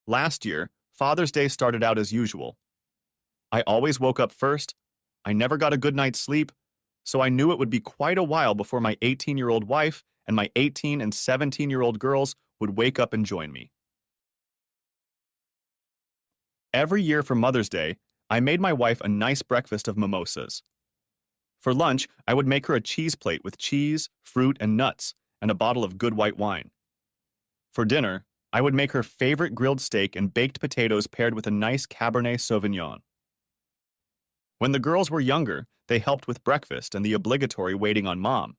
Last year, Father's Day started out as usual. I always woke up first, I never got a good night's sleep, so I knew it would be quite a while before my 18-year-old wife and my 18 and 17-year-old girls would wake up and join me. Every year for Mother's Day, I made my wife a nice breakfast of mimosas. For lunch, I would make her a cheese plate with cheese, fruit, and nuts, and a bottle of good white wine. For dinner, I would make her favorite grilled steak and baked potatoes paired with a nice Cabernet Sauvignon. When the girls were younger, they helped with breakfast and the obligatory waiting on mom.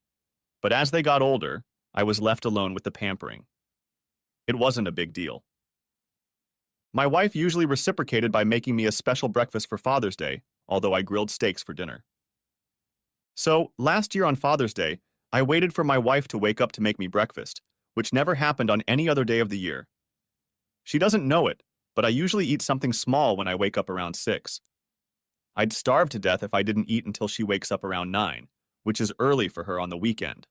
But as they got older, I was left alone with the pampering. It wasn't a big deal. My wife usually reciprocated by making me a special breakfast for Father's Day, although I grilled steaks for dinner. So, last year on Father's Day, I waited for my wife to wake up to make me breakfast, which never happened on any other day of the year. She doesn't know it, but I usually eat something small when I wake up around 6. I'd starve to death if I didn't eat until she wakes up around 9, which is early for her on the weekend.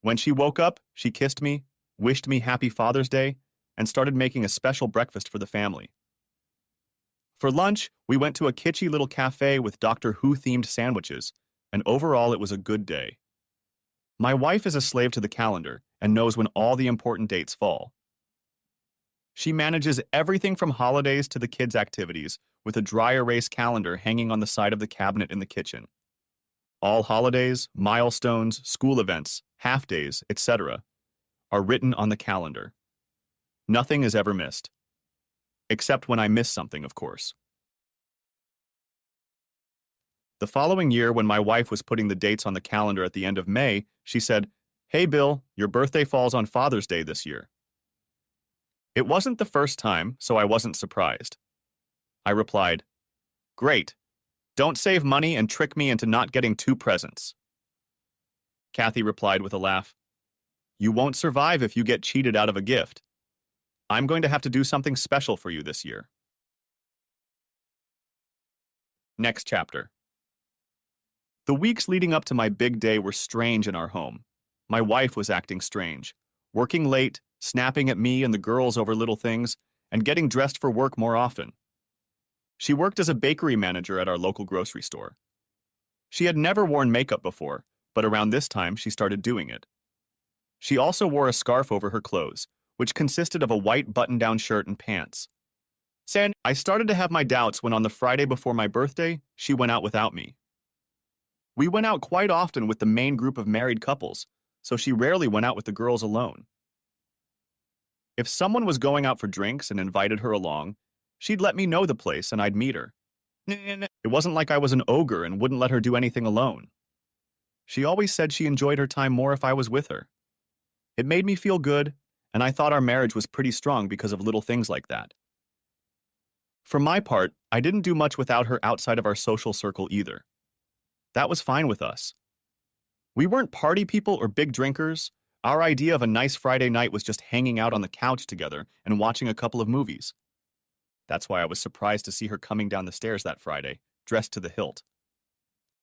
When she woke up, she kissed me, wished me happy Father's Day, and started making a special breakfast for the family. For lunch, we went to a kitschy little cafe with Doctor Who-themed sandwiches, and overall it was a good day. My wife is a slave to the calendar and knows when all the important dates fall. She manages everything from holidays to the kids' activities with a dry erase calendar hanging on the side of the cabinet in the kitchen. All holidays, milestones, school events, half-days, etc. are written on the calendar. Nothing is ever missed. Except when I miss something, of course. The following year, when my wife was putting the dates on the calendar at the end of May, she said, "Hey Bill, your birthday falls on Father's Day this year." It wasn't the first time, so I wasn't surprised. I replied, "Great. Don't save money and trick me into not getting 2 presents." Kathy replied with a laugh, "You won't survive if you get cheated out of a gift. I'm going to have to do something special for you this year." Next chapter. The weeks leading up to my big day were strange in our home. My wife was acting strange, working late, snapping at me and the girls over little things, and getting dressed for work more often. She worked as a bakery manager at our local grocery store. She had never worn makeup before, but around this time she started doing it. She also wore a scarf over her clothes, which consisted of a white button-down shirt and pants. I started to have my doubts when on the Friday before my birthday, she went out without me. We went out quite often with the main group of married couples, so she rarely went out with the girls alone. If someone was going out for drinks and invited her along, she'd let me know the place and I'd meet her. It wasn't like I was an ogre and wouldn't let her do anything alone. She always said she enjoyed her time more if I was with her. It made me feel good, and I thought our marriage was pretty strong because of little things like that. For my part, I didn't do much without her outside of our social circle either. That was fine with us. We weren't party people or big drinkers. Our idea of a nice Friday night was just hanging out on the couch together and watching a couple of movies. That's why I was surprised to see her coming down the stairs that Friday, dressed to the hilt.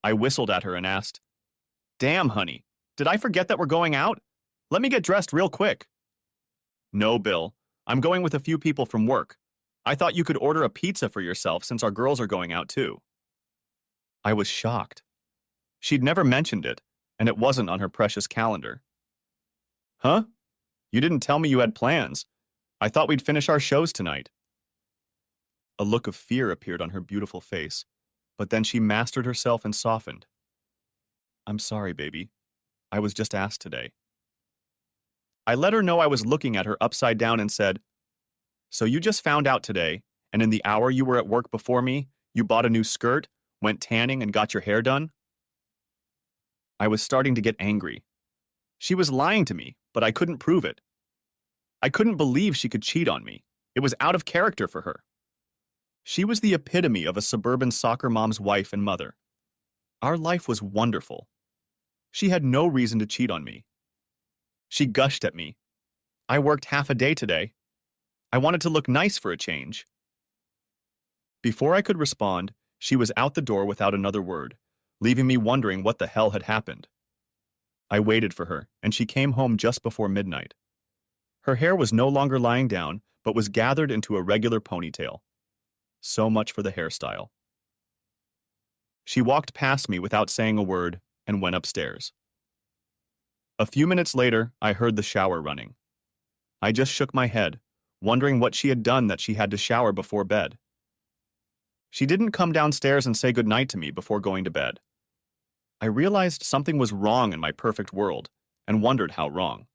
I whistled at her and asked, "Damn, honey, did I forget that we're going out? Let me get dressed real quick." "No, Bill, I'm going with a few people from work. I thought you could order a pizza for yourself since our girls are going out too." I was shocked. She'd never mentioned it, and it wasn't on her precious calendar. "Huh? You didn't tell me you had plans. I thought we'd finish our shows tonight." A look of fear appeared on her beautiful face, but then she mastered herself and softened. "I'm sorry, baby. I was just asked today." I let her know I was looking at her upside down and said, "So you just found out today, and in the hour you were at work before me, you bought a new skirt, went tanning, and got your hair done?" I was starting to get angry. She was lying to me, but I couldn't prove it. I couldn't believe she could cheat on me. It was out of character for her. She was the epitome of a suburban soccer mom's wife and mother. Our life was wonderful. She had no reason to cheat on me. She gushed at me. "I worked half a day today. I wanted to look nice for a change." Before I could respond, she was out the door without another word, leaving me wondering what the hell had happened. I waited for her, and she came home just before midnight. Her hair was no longer lying down, but was gathered into a regular ponytail. So much for the hairstyle. She walked past me without saying a word and went upstairs. A few minutes later, I heard the shower running. I just shook my head, wondering what she had done that she had to shower before bed. She didn't come downstairs and say goodnight to me before going to bed. I realized something was wrong in my perfect world and wondered how wrong.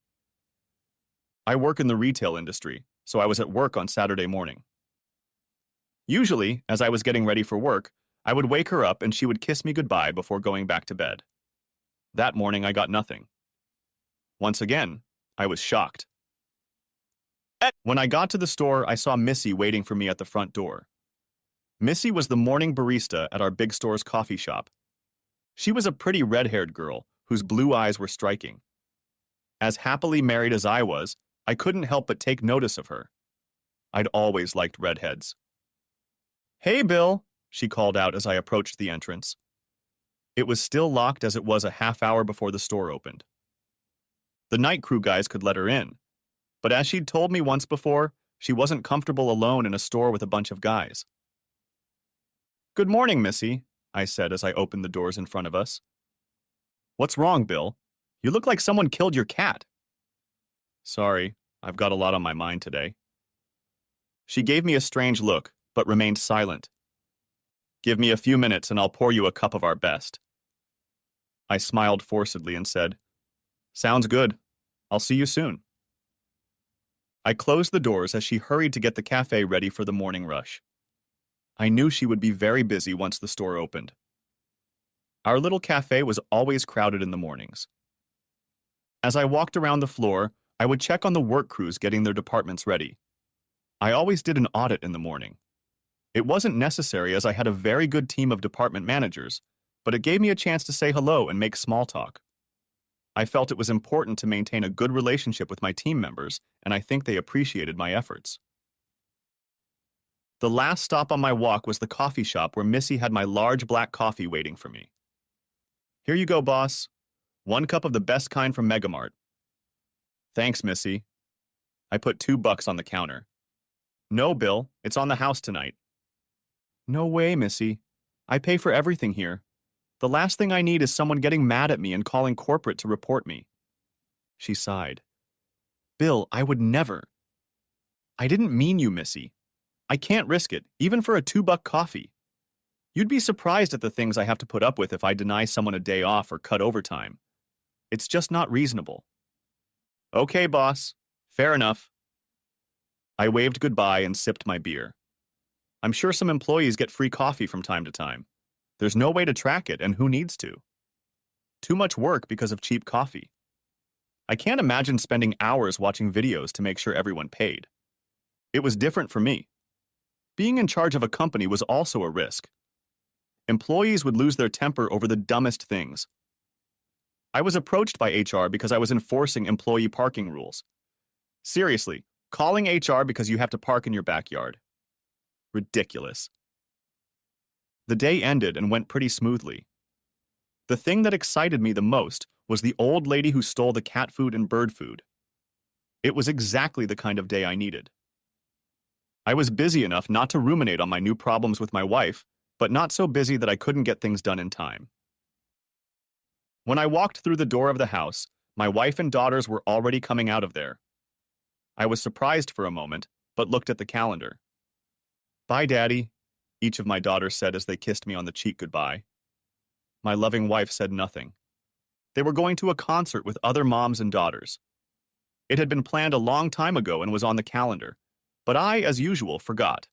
I work in the retail industry, so I was at work on Saturday morning. Usually, as I was getting ready for work, I would wake her up and she would kiss me goodbye before going back to bed. That morning, I got nothing. Once again, I was shocked. When I got to the store, I saw Missy waiting for me at the front door. Missy was the morning barista at our big store's coffee shop. She was a pretty red-haired girl whose blue eyes were striking. As happily married as I was, I couldn't help but take notice of her. I'd always liked redheads. "Hey, Bill," she called out as I approached the entrance. It was still locked as it was a half hour before the store opened. The night crew guys could let her in, but as she'd told me once before, she wasn't comfortable alone in a store with a bunch of guys. "Good morning, Missy," I said as I opened the doors in front of us. "What's wrong, Bill? You look like someone killed your cat." "Sorry, I've got a lot on my mind today." She gave me a strange look, but remained silent. "Give me a few minutes and I'll pour you a cup of our best." I smiled forcedly and said, "Sounds good. I'll see you soon." I closed the doors as she hurried to get the cafe ready for the morning rush. I knew she would be very busy once the store opened. Our little cafe was always crowded in the mornings. As I walked around the floor, I would check on the work crews getting their departments ready. I always did an audit in the morning. It wasn't necessary as I had a very good team of department managers, but it gave me a chance to say hello and make small talk. I felt it was important to maintain a good relationship with my team members, and I think they appreciated my efforts. The last stop on my walk was the coffee shop where Missy had my large black coffee waiting for me. "Here you go, boss. 1 cup of the best kind from Megamart." "Thanks, Missy." I put $2 on the counter. "No, Bill, it's on the house tonight." "No way, Missy. I pay for everything here. The last thing I need is someone getting mad at me and calling corporate to report me." She sighed. "Bill, I would never." "I didn't mean you, Missy. I can't risk it, even for a $2 coffee. You'd be surprised at the things I have to put up with if I deny someone a day off or cut overtime. It's just not reasonable." "Okay, boss. Fair enough." I waved goodbye and sipped my beer. I'm sure some employees get free coffee from time to time. There's no way to track it, and who needs to? Too much work because of cheap coffee. I can't imagine spending hours watching videos to make sure everyone paid. It was different for me. Being in charge of a company was also a risk. Employees would lose their temper over the dumbest things. I was approached by HR because I was enforcing employee parking rules. Seriously, calling HR because you have to park in your backyard. Ridiculous. The day ended and went pretty smoothly. The thing that excited me the most was the old lady who stole the cat food and bird food. It was exactly the kind of day I needed. I was busy enough not to ruminate on my new problems with my wife, but not so busy that I couldn't get things done in time. When I walked through the door of the house, my wife and daughters were already coming out of there. I was surprised for a moment, but looked at the calendar. "Bye, Daddy," each of my daughters said as they kissed me on the cheek goodbye. My loving wife said nothing. They were going to a concert with other moms and daughters. It had been planned a long time ago and was on the calendar, but I, as usual, forgot.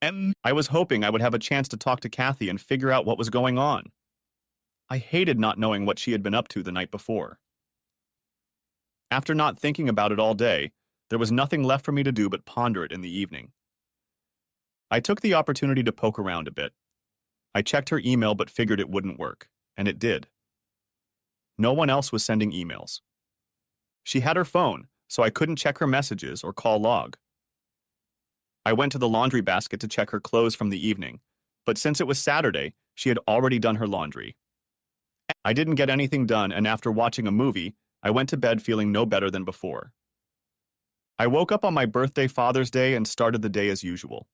And I was hoping I would have a chance to talk to Kathy and figure out what was going on. I hated not knowing what she had been up to the night before. After not thinking about it all day, there was nothing left for me to do but ponder it in the evening. I took the opportunity to poke around a bit. I checked her email but figured it wouldn't work, and it did. No one else was sending emails. She had her phone, so I couldn't check her messages or call log. I went to the laundry basket to check her clothes from the evening, but since it was Saturday, she had already done her laundry. I didn't get anything done, and after watching a movie, I went to bed feeling no better than before. I woke up on my birthday, Father's Day, and started the day as usual.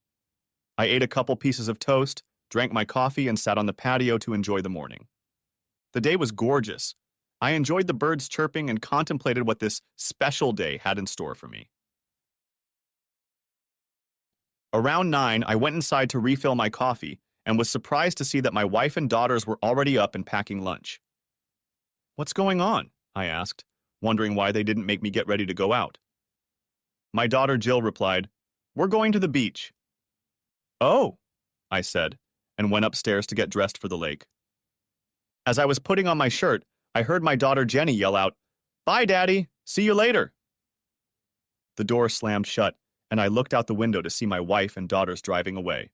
I ate a couple pieces of toast, drank my coffee, and sat on the patio to enjoy the morning. The day was gorgeous. I enjoyed the birds chirping and contemplated what this special day had in store for me. Around 9, I went inside to refill my coffee and was surprised to see that my wife and daughters were already up and packing lunch. "What's going on?" I asked, wondering why they didn't make me get ready to go out. My daughter Jill replied, "We're going to the beach." "Oh," I said, and went upstairs to get dressed for the lake. As I was putting on my shirt, I heard my daughter Jenny yell out, "Bye, Daddy. See you later." The door slammed shut, and I looked out the window to see my wife and daughters driving away.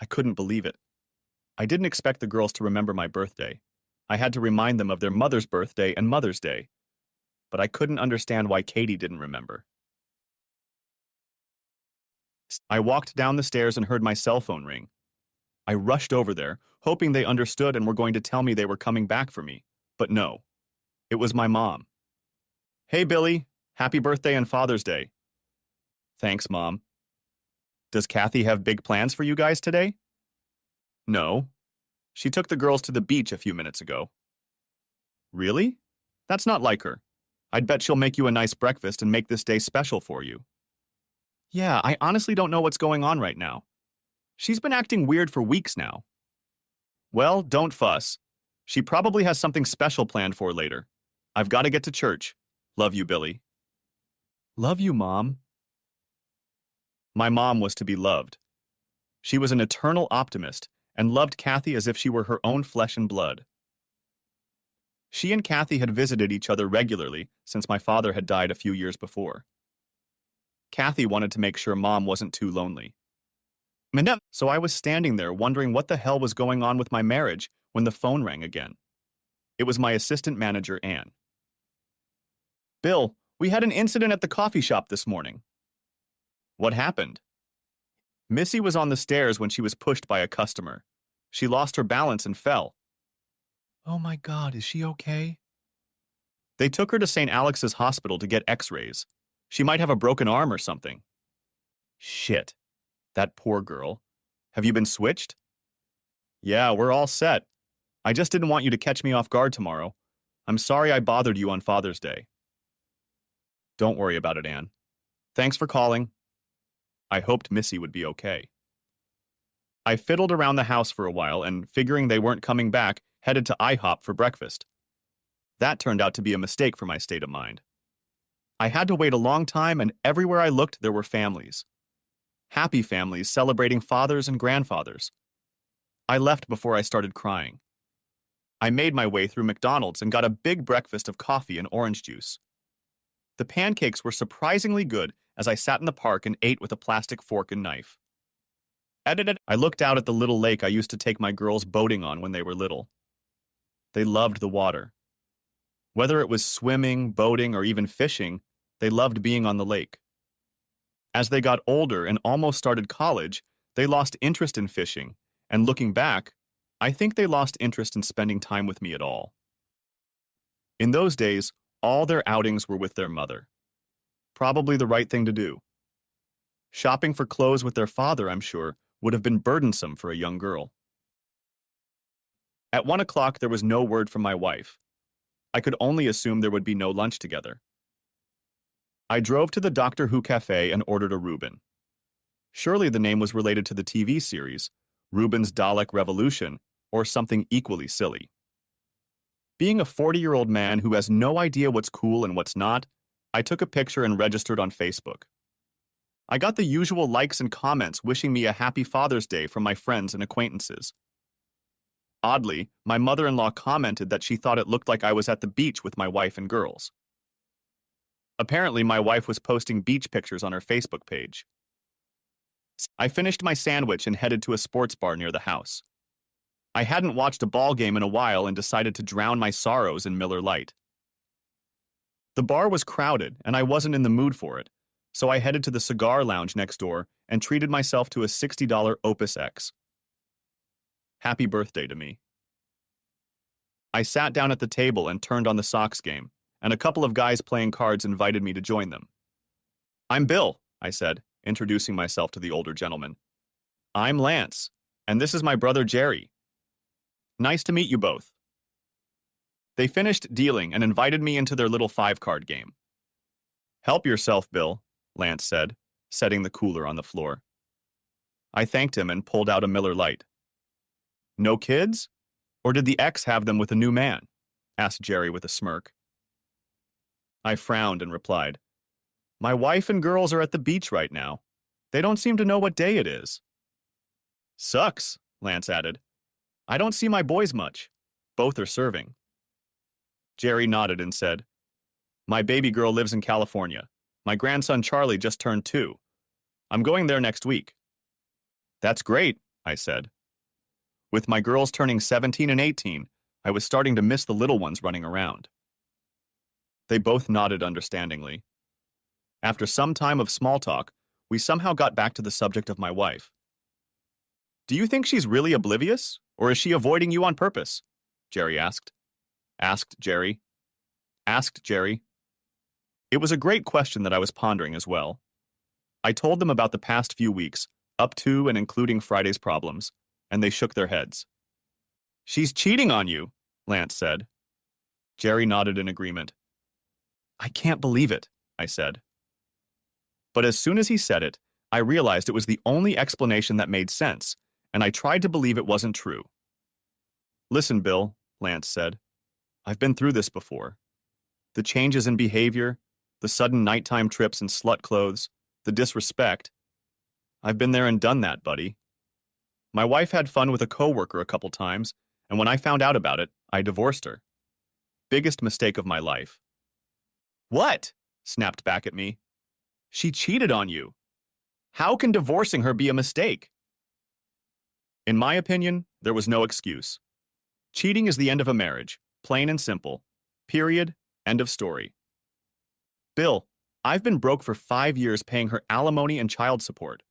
I couldn't believe it. I didn't expect the girls to remember my birthday. I had to remind them of their mother's birthday and Mother's Day. But I couldn't understand why Katie didn't remember. I walked down the stairs and heard my cell phone ring. I rushed over there, hoping they understood and were going to tell me they were coming back for me. But no, it was my mom. "Hey, Billy. Happy birthday and Father's Day." "Thanks, Mom." "Does Kathy have big plans for you guys today?" "No. She took the girls to the beach a few minutes ago." "Really? That's not like her. I'd bet she'll make you a nice breakfast and make this day special for you." "Yeah, I honestly don't know what's going on right now. She's been acting weird for weeks now." "Well, don't fuss. She probably has something special planned for later. I've got to get to church. Love you, Billy." "Love you, Mom." My mom was to be loved. She was an eternal optimist and loved Kathy as if she were her own flesh and blood. She and Kathy had visited each other regularly since my father had died a few years before. Kathy wanted to make sure Mom wasn't too lonely. So I was standing there wondering what the hell was going on with my marriage when the phone rang again. It was my assistant manager, Ann. "Bill, we had an incident at the coffee shop this morning." "What happened?" "Missy was on the stairs when she was pushed by a customer. She lost her balance and fell." "Oh my God, is she okay?" "They took her to St. Alex's Hospital to get x-rays. She might have a broken arm or something." "Shit. That poor girl. Have you been switched?" "Yeah, we're all set. I just didn't want you to catch me off guard tomorrow. I'm sorry I bothered you on Father's Day." "Don't worry about it, Ann. Thanks for calling." I hoped Missy would be okay. I fiddled around the house for a while and, figuring they weren't coming back, headed to IHOP for breakfast. That turned out to be a mistake for my state of mind. I had to wait a long time, and everywhere I looked there were families. Happy families celebrating fathers and grandfathers. I left before I started crying. I made my way through McDonald's and got a big breakfast of coffee and orange juice. The pancakes were surprisingly good as I sat in the park and ate with a plastic fork and knife. I looked out at the little lake I used to take my girls boating on when they were little. They loved the water. Whether it was swimming, boating, or even fishing, they loved being on the lake. As they got older and almost started college, they lost interest in fishing, and looking back, I think they lost interest in spending time with me at all. In those days, all their outings were with their mother. Probably the right thing to do. Shopping for clothes with their father, I'm sure, would have been burdensome for a young girl. At 1 o'clock, there was no word from my wife. I could only assume there would be no lunch together. I drove to the Doctor Who cafe and ordered a Reuben. Surely the name was related to the TV series, Reuben's Dalek Revolution, or something equally silly. Being a 40-year-old man who has no idea what's cool and what's not, I took a picture and registered on Facebook. I got the usual likes and comments wishing me a happy Father's Day from my friends and acquaintances. Oddly, my mother-in-law commented that she thought it looked like I was at the beach with my wife and girls. Apparently, my wife was posting beach pictures on her Facebook page. I finished my sandwich and headed to a sports bar near the house. I hadn't watched a ball game in a while and decided to drown my sorrows in Miller Lite. The bar was crowded, and I wasn't in the mood for it, so I headed to the cigar lounge next door and treated myself to a $60 Opus X. Happy birthday to me. I sat down at the table and turned on the Sox game, and a couple of guys playing cards invited me to join them. I'm Bill, I said, introducing myself to the older gentleman. I'm Lance, and this is my brother Jerry. Nice to meet you both. They finished dealing and invited me into their little five-card game. Help yourself, Bill, Lance said, setting the cooler on the floor. I thanked him and pulled out a Miller Lite. No kids? Or did the ex have them with a new man? Asked Jerry with a smirk. I frowned and replied, My wife and girls are at the beach right now. They don't seem to know what day it is. Sucks, Lance added. I don't see my boys much. Both are serving. Jerry nodded and said, My baby girl lives in California. My grandson Charlie just turned 2. I'm going there next week. That's great, I said. With my girls turning 17 and 18, I was starting to miss the little ones running around. They both nodded understandingly. After some time of small talk, we somehow got back to the subject of my wife. Do you think she's really oblivious, or is she avoiding you on purpose? Jerry asked. Asked Jerry. It was a great question that I was pondering as well. I told them about the past few weeks, up to and including Friday's problems, and they shook their heads. She's cheating on you, Lance said. Jerry nodded in agreement. I can't believe it, I said. But as soon as he said it, I realized it was the only explanation that made sense, and I tried to believe it wasn't true. Listen, Bill, Lance said. I've been through this before. The changes in behavior, the sudden nighttime trips in slut clothes, the disrespect. I've been there and done that, buddy. My wife had fun with a coworker a couple times, and when I found out about it, I divorced her. Biggest mistake of my life. What? Snapped back at me. She cheated on you. How can divorcing her be a mistake? In my opinion, there was no excuse. Cheating is the end of a marriage, plain and simple. Period. End of story. Bill, I've been broke for 5 years paying her alimony and child support.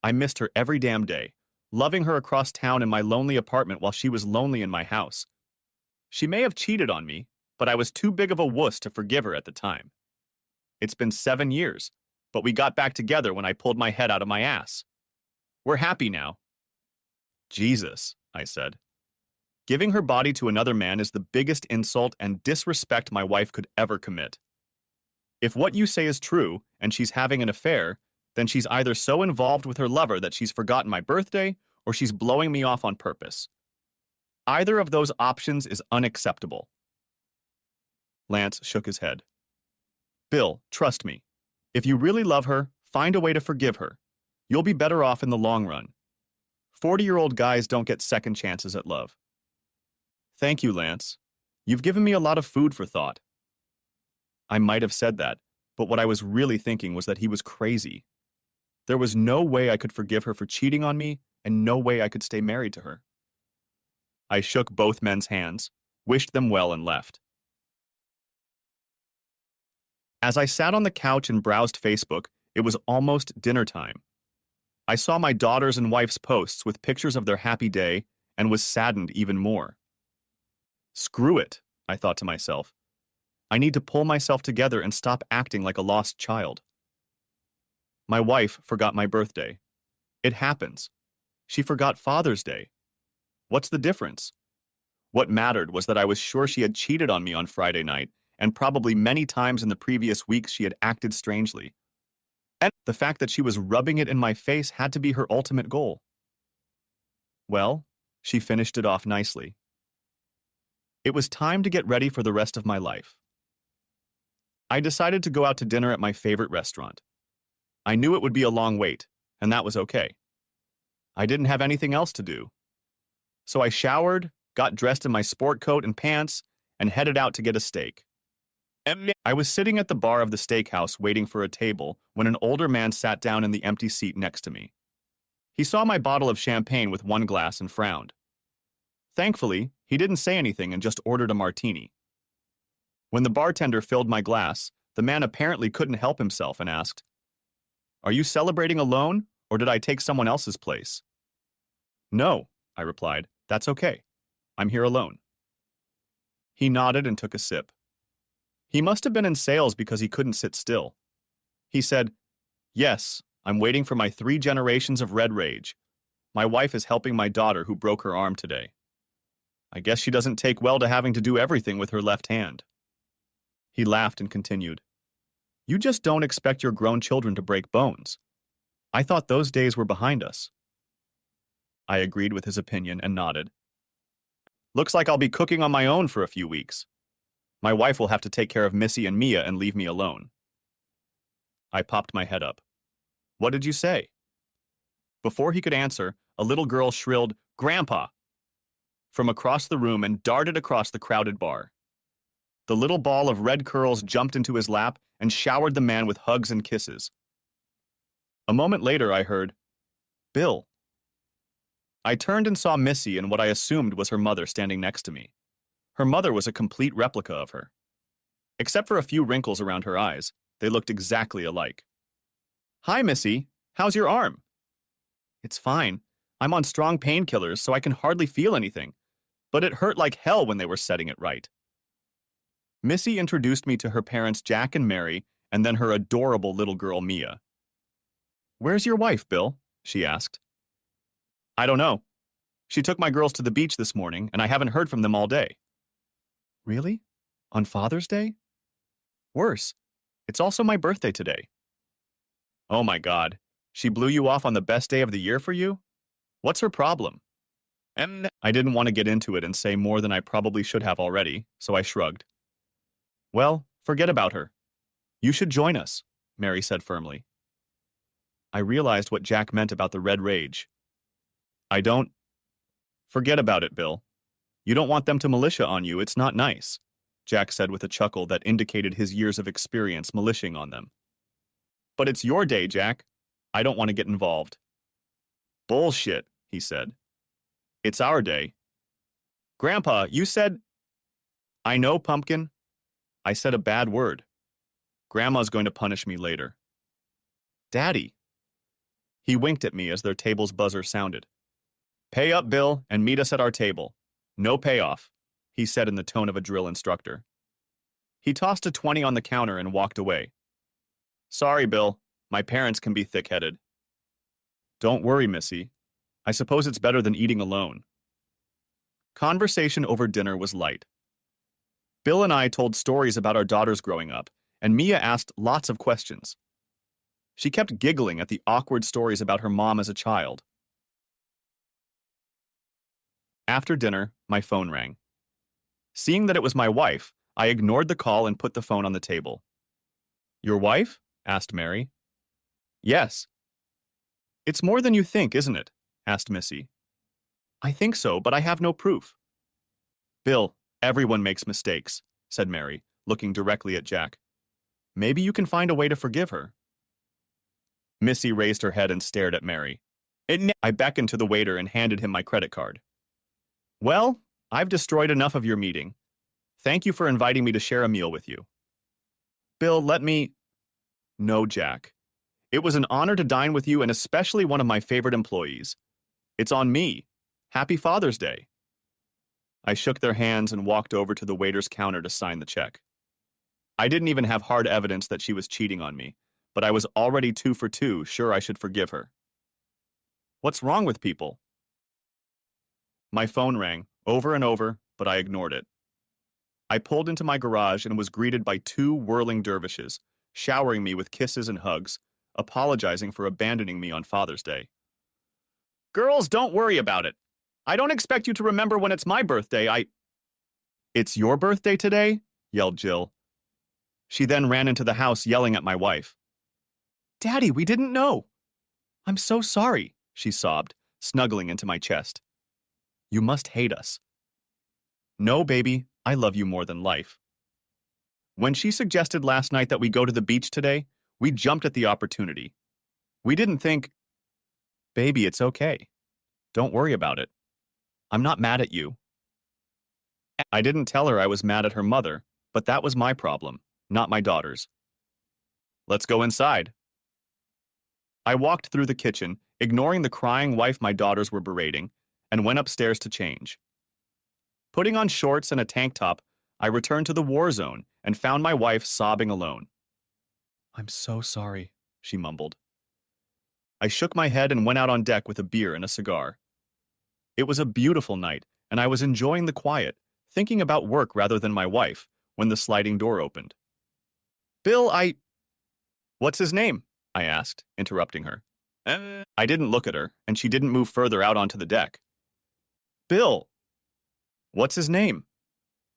I missed her every damn day, loving her across town in my lonely apartment while she was lonely in my house. She may have cheated on me, but I was too big of a wuss to forgive her at the time. It's been 7 years, but we got back together when I pulled my head out of my ass. We're happy now. Jesus, I said. Giving her body to another man is the biggest insult and disrespect my wife could ever commit. If what you say is true, and she's having an affair, then she's either so involved with her lover that she's forgotten my birthday, or she's blowing me off on purpose. Either of those options is unacceptable. Lance shook his head. Bill, trust me. If you really love her, find a way to forgive her. You'll be better off in the long run. 40-year-old guys don't get second chances at love. Thank you, Lance. You've given me a lot of food for thought. I might have said that, but what I was really thinking was that he was crazy. There was no way I could forgive her for cheating on me, and no way I could stay married to her. I shook both men's hands, wished them well, and left. As I sat on the couch and browsed Facebook, it was almost dinner time. I saw my daughter's and wife's posts with pictures of their happy day and was saddened even more. Screw it, I thought to myself. I need to pull myself together and stop acting like a lost child. My wife forgot my birthday. It happens. She forgot Father's Day. What's the difference? What mattered was that I was sure she had cheated on me on Friday night, and probably many times in the previous weeks she had acted strangely. And the fact that she was rubbing it in my face had to be her ultimate goal. Well, she finished it off nicely. It was time to get ready for the rest of my life. I decided to go out to dinner at my favorite restaurant. I knew it would be a long wait, and that was okay. I didn't have anything else to do. So I showered, got dressed in my sport coat and pants, and headed out to get a steak. I was sitting at the bar of the steakhouse waiting for a table when an older man sat down in the empty seat next to me. He saw my bottle of champagne with one glass and frowned. Thankfully, he didn't say anything and just ordered a martini. When the bartender filled my glass, the man apparently couldn't help himself and asked, "Are you celebrating alone, or did I take someone else's place?" "No," I replied. "That's okay. I'm here alone." He nodded and took a sip. He must have been in sales because he couldn't sit still. He said, "Yes, I'm waiting for my 3 generations of red rage. My wife is helping my daughter who broke her arm today. I guess she doesn't take well to having to do everything with her left hand." He laughed and continued, "You just don't expect your grown children to break bones. I thought those days were behind us." I agreed with his opinion and nodded. "Looks like I'll be cooking on my own for a few weeks. My wife will have to take care of Missy and Mia and leave me alone." I popped my head up. "What did you say?" Before he could answer, a little girl shrilled, "Grandpa!" from across the room and darted across the crowded bar. The little ball of red curls jumped into his lap and showered the man with hugs and kisses. A moment later, I heard, "Bill." I turned and saw Missy and what I assumed was her mother standing next to me. Her mother was a complete replica of her. Except for a few wrinkles around her eyes, they looked exactly alike. "Hi, Missy. How's your arm?" "It's fine. I'm on strong painkillers, so I can hardly feel anything. But it hurt like hell when they were setting it right." Missy introduced me to her parents Jack and Mary, and then her adorable little girl Mia. "Where's your wife, Bill?" she asked. "I don't know. She took my girls to the beach this morning, and I haven't heard from them all day." "Really? On Father's Day?" "Worse. It's also my birthday today." "Oh my God. She blew you off on the best day of the year for you? What's her problem?" And I didn't want to get into it and say more than I probably should have already, so I shrugged. "Well, forget about her. You should join us," Mary said firmly. I realized what Jack meant about the red rage. "I don't—" "Forget about it, Bill. You don't want them to militia on you, it's not nice," Jack said with a chuckle that indicated his years of experience militiaing on them. "But it's your day, Jack. I don't want to get involved." "Bullshit," he said. "It's our day." "Grandpa, you said—" "I know, Pumpkin. I said a bad word. Grandma's going to punish me later." "Daddy." He winked at me as their table's buzzer sounded. "Pay up, Bill, and meet us at our table. No payoff," he said in the tone of a drill instructor. He tossed a 20 on the counter and walked away. "Sorry, Bill. My parents can be thick-headed." "Don't worry, Missy. I suppose it's better than eating alone." Conversation over dinner was light. Bill and I told stories about our daughters growing up, and Mia asked lots of questions. She kept giggling at the awkward stories about her mom as a child. After dinner, my phone rang. Seeing that it was my wife, I ignored the call and put the phone on the table. "Your wife?" asked Mary. "Yes." "It's more than you think, isn't it?" asked Missy. "I think so, but I have no proof." "Bill, everyone makes mistakes," said Mary, looking directly at Jack. "Maybe you can find a way to forgive her." Missy raised her head and stared at Mary. I beckoned to the waiter and handed him my credit card. "Well, I've destroyed enough of your meeting. Thank you for inviting me to share a meal with you." "Bill, let me—" "No, Jack. It was an honor to dine with you and especially one of my favorite employees. It's on me. Happy Father's Day." I shook their hands and walked over to the waiter's counter to sign the check. I didn't even have hard evidence that she was cheating on me, but I was already 2 for 2, sure I should forgive her. What's wrong with people? My phone rang, over and over, but I ignored it. I pulled into my garage and was greeted by 2 whirling dervishes, showering me with kisses and hugs, apologizing for abandoning me on Father's Day. "Girls, don't worry about it. I don't expect you to remember when it's my birthday, "It's your birthday today?" yelled Jill. She then ran into the house yelling at my wife. "Daddy, we didn't know." "I'm so sorry," she sobbed, snuggling into my chest. "You must hate us." "No, baby, I love you more than life." When she suggested last night that we go to the beach today, we jumped at the opportunity. We didn't think, "Baby, it's okay. Don't worry about it. I'm not mad at you." I didn't tell her I was mad at her mother, but that was my problem, not my daughter's. "Let's go inside." I walked through the kitchen, ignoring the crying wife my daughters were berating, and went upstairs to change. Putting on shorts and a tank top, I returned to the war zone and found my wife sobbing alone. I'm so sorry, she mumbled. I shook my head and went out on deck with a beer and a cigar. It was a beautiful night, and I was enjoying the quiet, thinking about work rather than my wife, when the sliding door opened. Bill, What's his name? I asked, interrupting her. I didn't look at her, and she didn't move further out onto the deck. Bill! What's his name?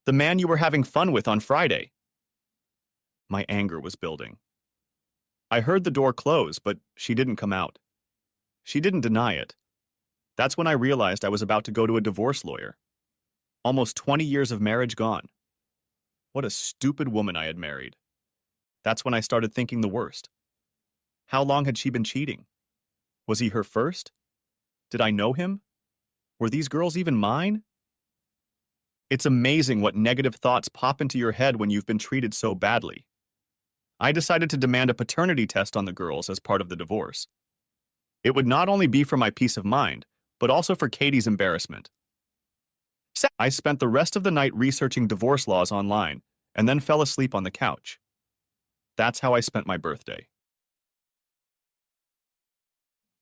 The man you were having fun with on Friday. My anger was building. I heard the door close, but she didn't come out. She didn't deny it. That's when I realized I was about to go to a divorce lawyer. Almost 20 years of marriage gone. What a stupid woman I had married. That's when I started thinking the worst. How long had she been cheating? Was he her first? Did I know him? Were these girls even mine? It's amazing what negative thoughts pop into your head when you've been treated so badly. I decided to demand a paternity test on the girls as part of the divorce. It would not only be for my peace of mind, but also for Katie's embarrassment. I spent the rest of the night researching divorce laws online, and then fell asleep on the couch. That's how I spent my birthday.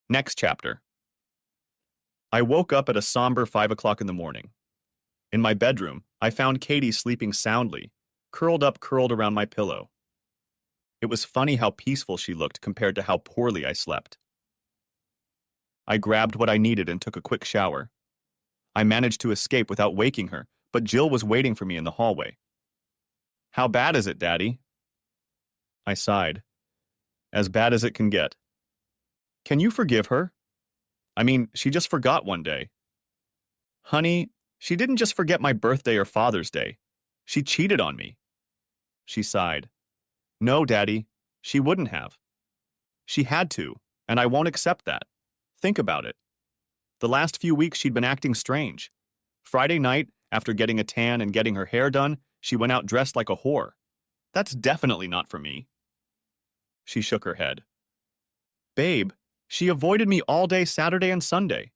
Next chapter. I woke up at a somber 5 o'clock in the morning. In my bedroom, I found Katie sleeping soundly, curled around my pillow. It was funny how peaceful she looked compared to how poorly I slept. I grabbed what I needed and took a quick shower. I managed to escape without waking her, but Jill was waiting for me in the hallway. How bad is it, Daddy? I sighed. As bad as it can get. Can you forgive her? I mean, she just forgot one day. Honey, she didn't just forget my birthday or Father's Day. She cheated on me. She sighed. No, Daddy, she wouldn't have. She had to, and I won't accept that. Think about it. The last few weeks she'd been acting strange. Friday night, after getting a tan and getting her hair done, she went out dressed like a whore. That's definitely not for me. She shook her head. Babe, she avoided me all day Saturday and Sunday.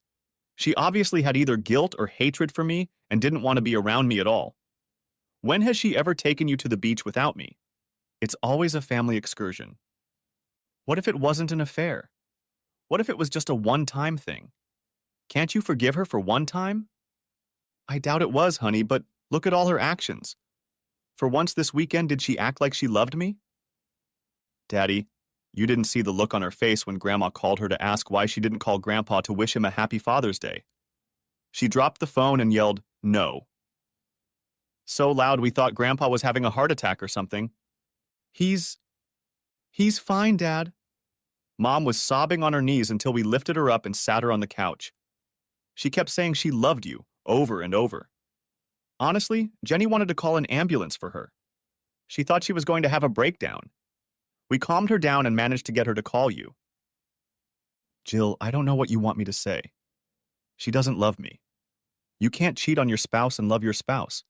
She obviously had either guilt or hatred for me and didn't want to be around me at all. When has she ever taken you to the beach without me? It's always a family excursion. What if it wasn't an affair? What if it was just a one-time thing? Can't you forgive her for one time? I doubt it was, honey, but look at all her actions. For once this weekend, did she act like she loved me? Daddy, you didn't see the look on her face when Grandma called her to ask why she didn't call Grandpa to wish him a happy Father's Day. She dropped the phone and yelled, "No." So loud we thought Grandpa was having a heart attack or something. He's fine, Dad. Mom was sobbing on her knees until we lifted her up and sat her on the couch. She kept saying she loved you, over and over. Honestly, Jenny wanted to call an ambulance for her. She thought she was going to have a breakdown. We calmed her down and managed to get her to call you. Jill, I don't know what you want me to say. She doesn't love me. You can't cheat on your spouse and love your spouse.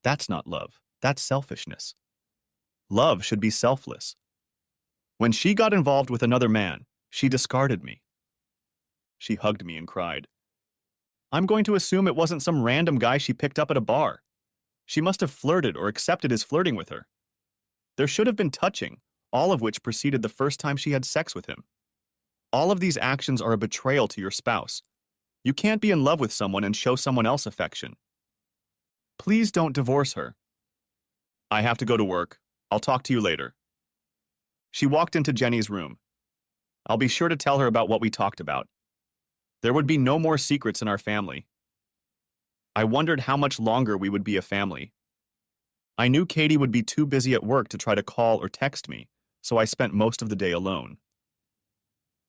That's not love. That's selfishness. Love should be selfless. When she got involved with another man, she discarded me. She hugged me and cried. I'm going to assume it wasn't some random guy she picked up at a bar. She must have flirted or accepted his flirting with her. There should have been touching, all of which preceded the first time she had sex with him. All of these actions are a betrayal to your spouse. You can't be in love with someone and show someone else affection. Please don't divorce her. I have to go to work. I'll talk to you later. She walked into Jenny's room. I'll be sure to tell her about what we talked about. There would be no more secrets in our family. I wondered how much longer we would be a family. I knew Katie would be too busy at work to try to call or text me, so I spent most of the day alone.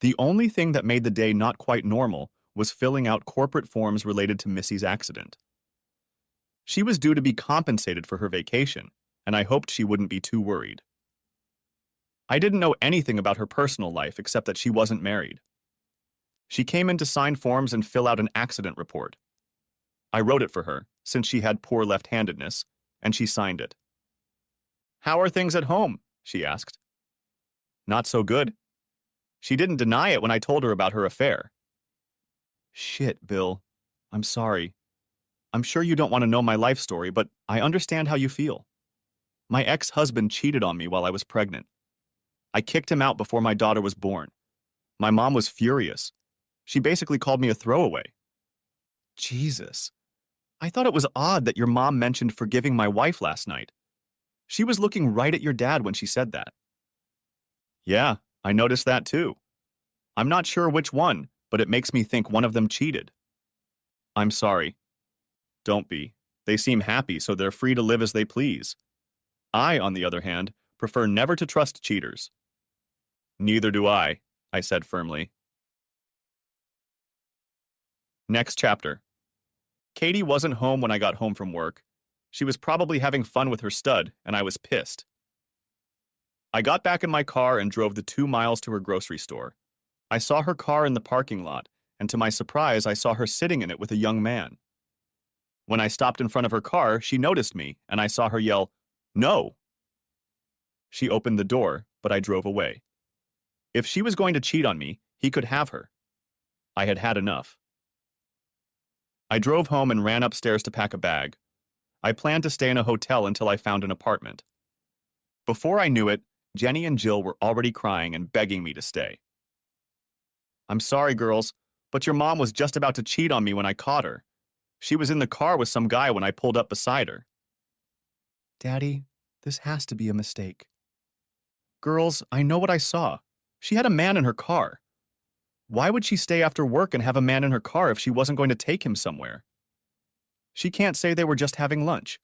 The only thing that made the day not quite normal was filling out corporate forms related to Missy's accident. She was due to be compensated for her vacation, and I hoped she wouldn't be too worried. I didn't know anything about her personal life except that she wasn't married. She came in to sign forms and fill out an accident report. I wrote it for her, since she had poor left-handedness, and she signed it. How are things at home? She asked. Not so good. She didn't deny it when I told her about her affair. Shit, Bill. I'm sorry. I'm sure you don't want to know my life story, but I understand how you feel. My ex-husband cheated on me while I was pregnant. I kicked him out before my daughter was born. My mom was furious. She basically called me a throwaway. Jesus. I thought it was odd that your mom mentioned forgiving my wife last night. She was looking right at your dad when she said that. Yeah, I noticed that too. I'm not sure which one, but it makes me think one of them cheated. I'm sorry. Don't be. They seem happy, so they're free to live as they please. I, on the other hand, prefer never to trust cheaters. Neither do I said firmly. Next chapter. Katie wasn't home when I got home from work. She was probably having fun with her stud, and I was pissed. I got back in my car and drove the 2 miles to her grocery store. I saw her car in the parking lot, and to my surprise, I saw her sitting in it with a young man. When I stopped in front of her car, she noticed me, and I saw her yell, "No!" She opened the door, but I drove away. If she was going to cheat on me, he could have her. I had had enough. I drove home and ran upstairs to pack a bag. I planned to stay in a hotel until I found an apartment. Before I knew it, Jenny and Jill were already crying and begging me to stay. I'm sorry, girls, but your mom was just about to cheat on me when I caught her. She was in the car with some guy when I pulled up beside her. Daddy, this has to be a mistake. Girls, I know what I saw. She had a man in her car. Why would she stay after work and have a man in her car if she wasn't going to take him somewhere? She can't say they were just having lunch.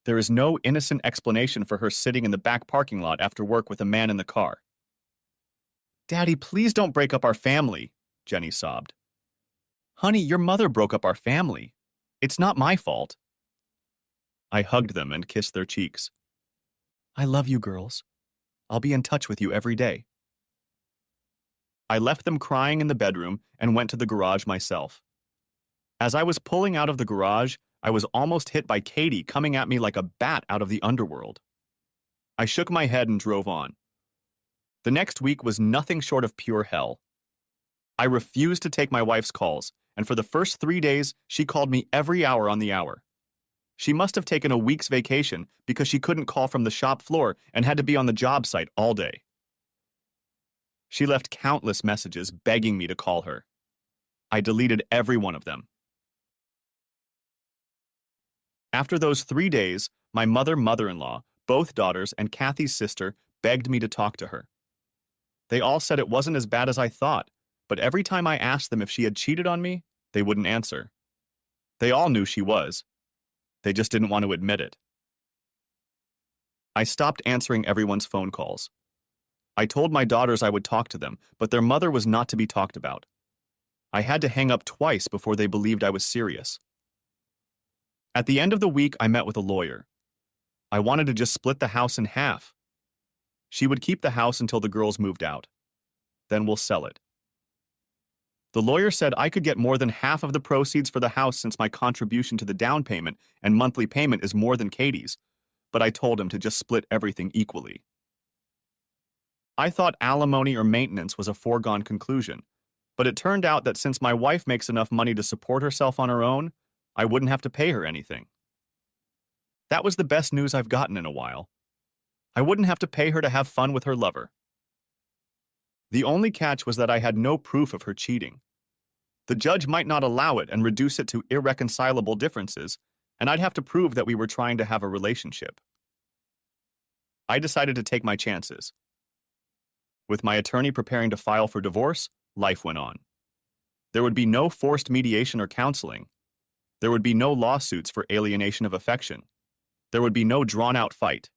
There is no innocent explanation for her sitting in the back parking lot after work with a man in the car. Daddy, please don't break up our family, Jenny sobbed. Honey, your mother broke up our family. It's not my fault. I hugged them and kissed their cheeks. I love you, girls. I'll be in touch with you every day. I left them crying in the bedroom and went to the garage myself. As I was pulling out of the garage, I was almost hit by Katie coming at me like a bat out of the underworld. I shook my head and drove on. The next week was nothing short of pure hell. I refused to take my wife's calls, and for the first 3 days, she called me every hour on the hour. She must have taken a week's vacation because she couldn't call from the shop floor and had to be on the job site all day. She left countless messages begging me to call her. I deleted every one of them. After those 3 days, my mother-in-law, both daughters, and Kathy's sister begged me to talk to her. They all said it wasn't as bad as I thought, but every time I asked them if she had cheated on me, they wouldn't answer. They all knew she was. They just didn't want to admit it. I stopped answering everyone's phone calls. I told my daughters I would talk to them, but their mother was not to be talked about. I had to hang up twice before they believed I was serious. At the end of the week, I met with a lawyer. I wanted to just split the house in half. She would keep the house until the girls moved out. Then we'll sell it. The lawyer said I could get more than half of the proceeds for the house since my contribution to the down payment and monthly payment is more than Katie's, but I told him to just split everything equally. I thought alimony or maintenance was a foregone conclusion, but it turned out that since my wife makes enough money to support herself on her own, I wouldn't have to pay her anything. That was the best news I've gotten in a while. I wouldn't have to pay her to have fun with her lover. The only catch was that I had no proof of her cheating. The judge might not allow it and reduce it to irreconcilable differences, and I'd have to prove that we were trying to have a relationship. I decided to take my chances. With my attorney preparing to file for divorce, life went on. There would be no forced mediation or counseling. There would be no lawsuits for alienation of affection. There would be no drawn-out fight.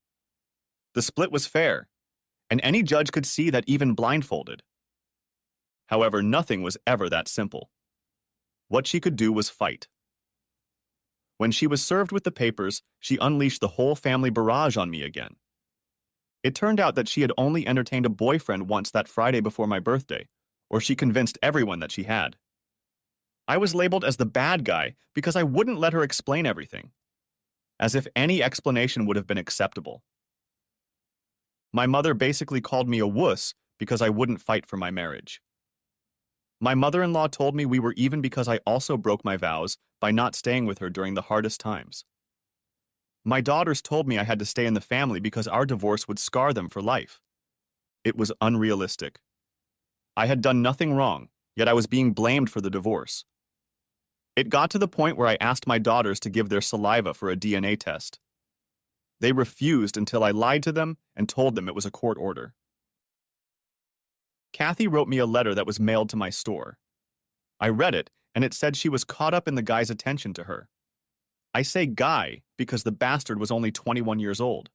The split was fair, and any judge could see that even blindfolded. However, nothing was ever that simple. What she could do was fight. When she was served with the papers, she unleashed the whole family barrage on me again. It turned out that she had only entertained a boyfriend once that Friday before my birthday, or she convinced everyone that she had. I was labeled as the bad guy because I wouldn't let her explain everything, as if any explanation would have been acceptable. My mother basically called me a wuss because I wouldn't fight for my marriage. My mother-in-law told me we were even because I also broke my vows by not staying with her during the hardest times. My daughters told me I had to stay in the family because our divorce would scar them for life. It was unrealistic. I had done nothing wrong, yet I was being blamed for the divorce. It got to the point where I asked my daughters to give their saliva for a DNA test. They refused until I lied to them and told them it was a court order. Kathy wrote me a letter that was mailed to my store. I read it, and it said she was caught up in the guy's attention to her. I say guy because the bastard was only 21 years old.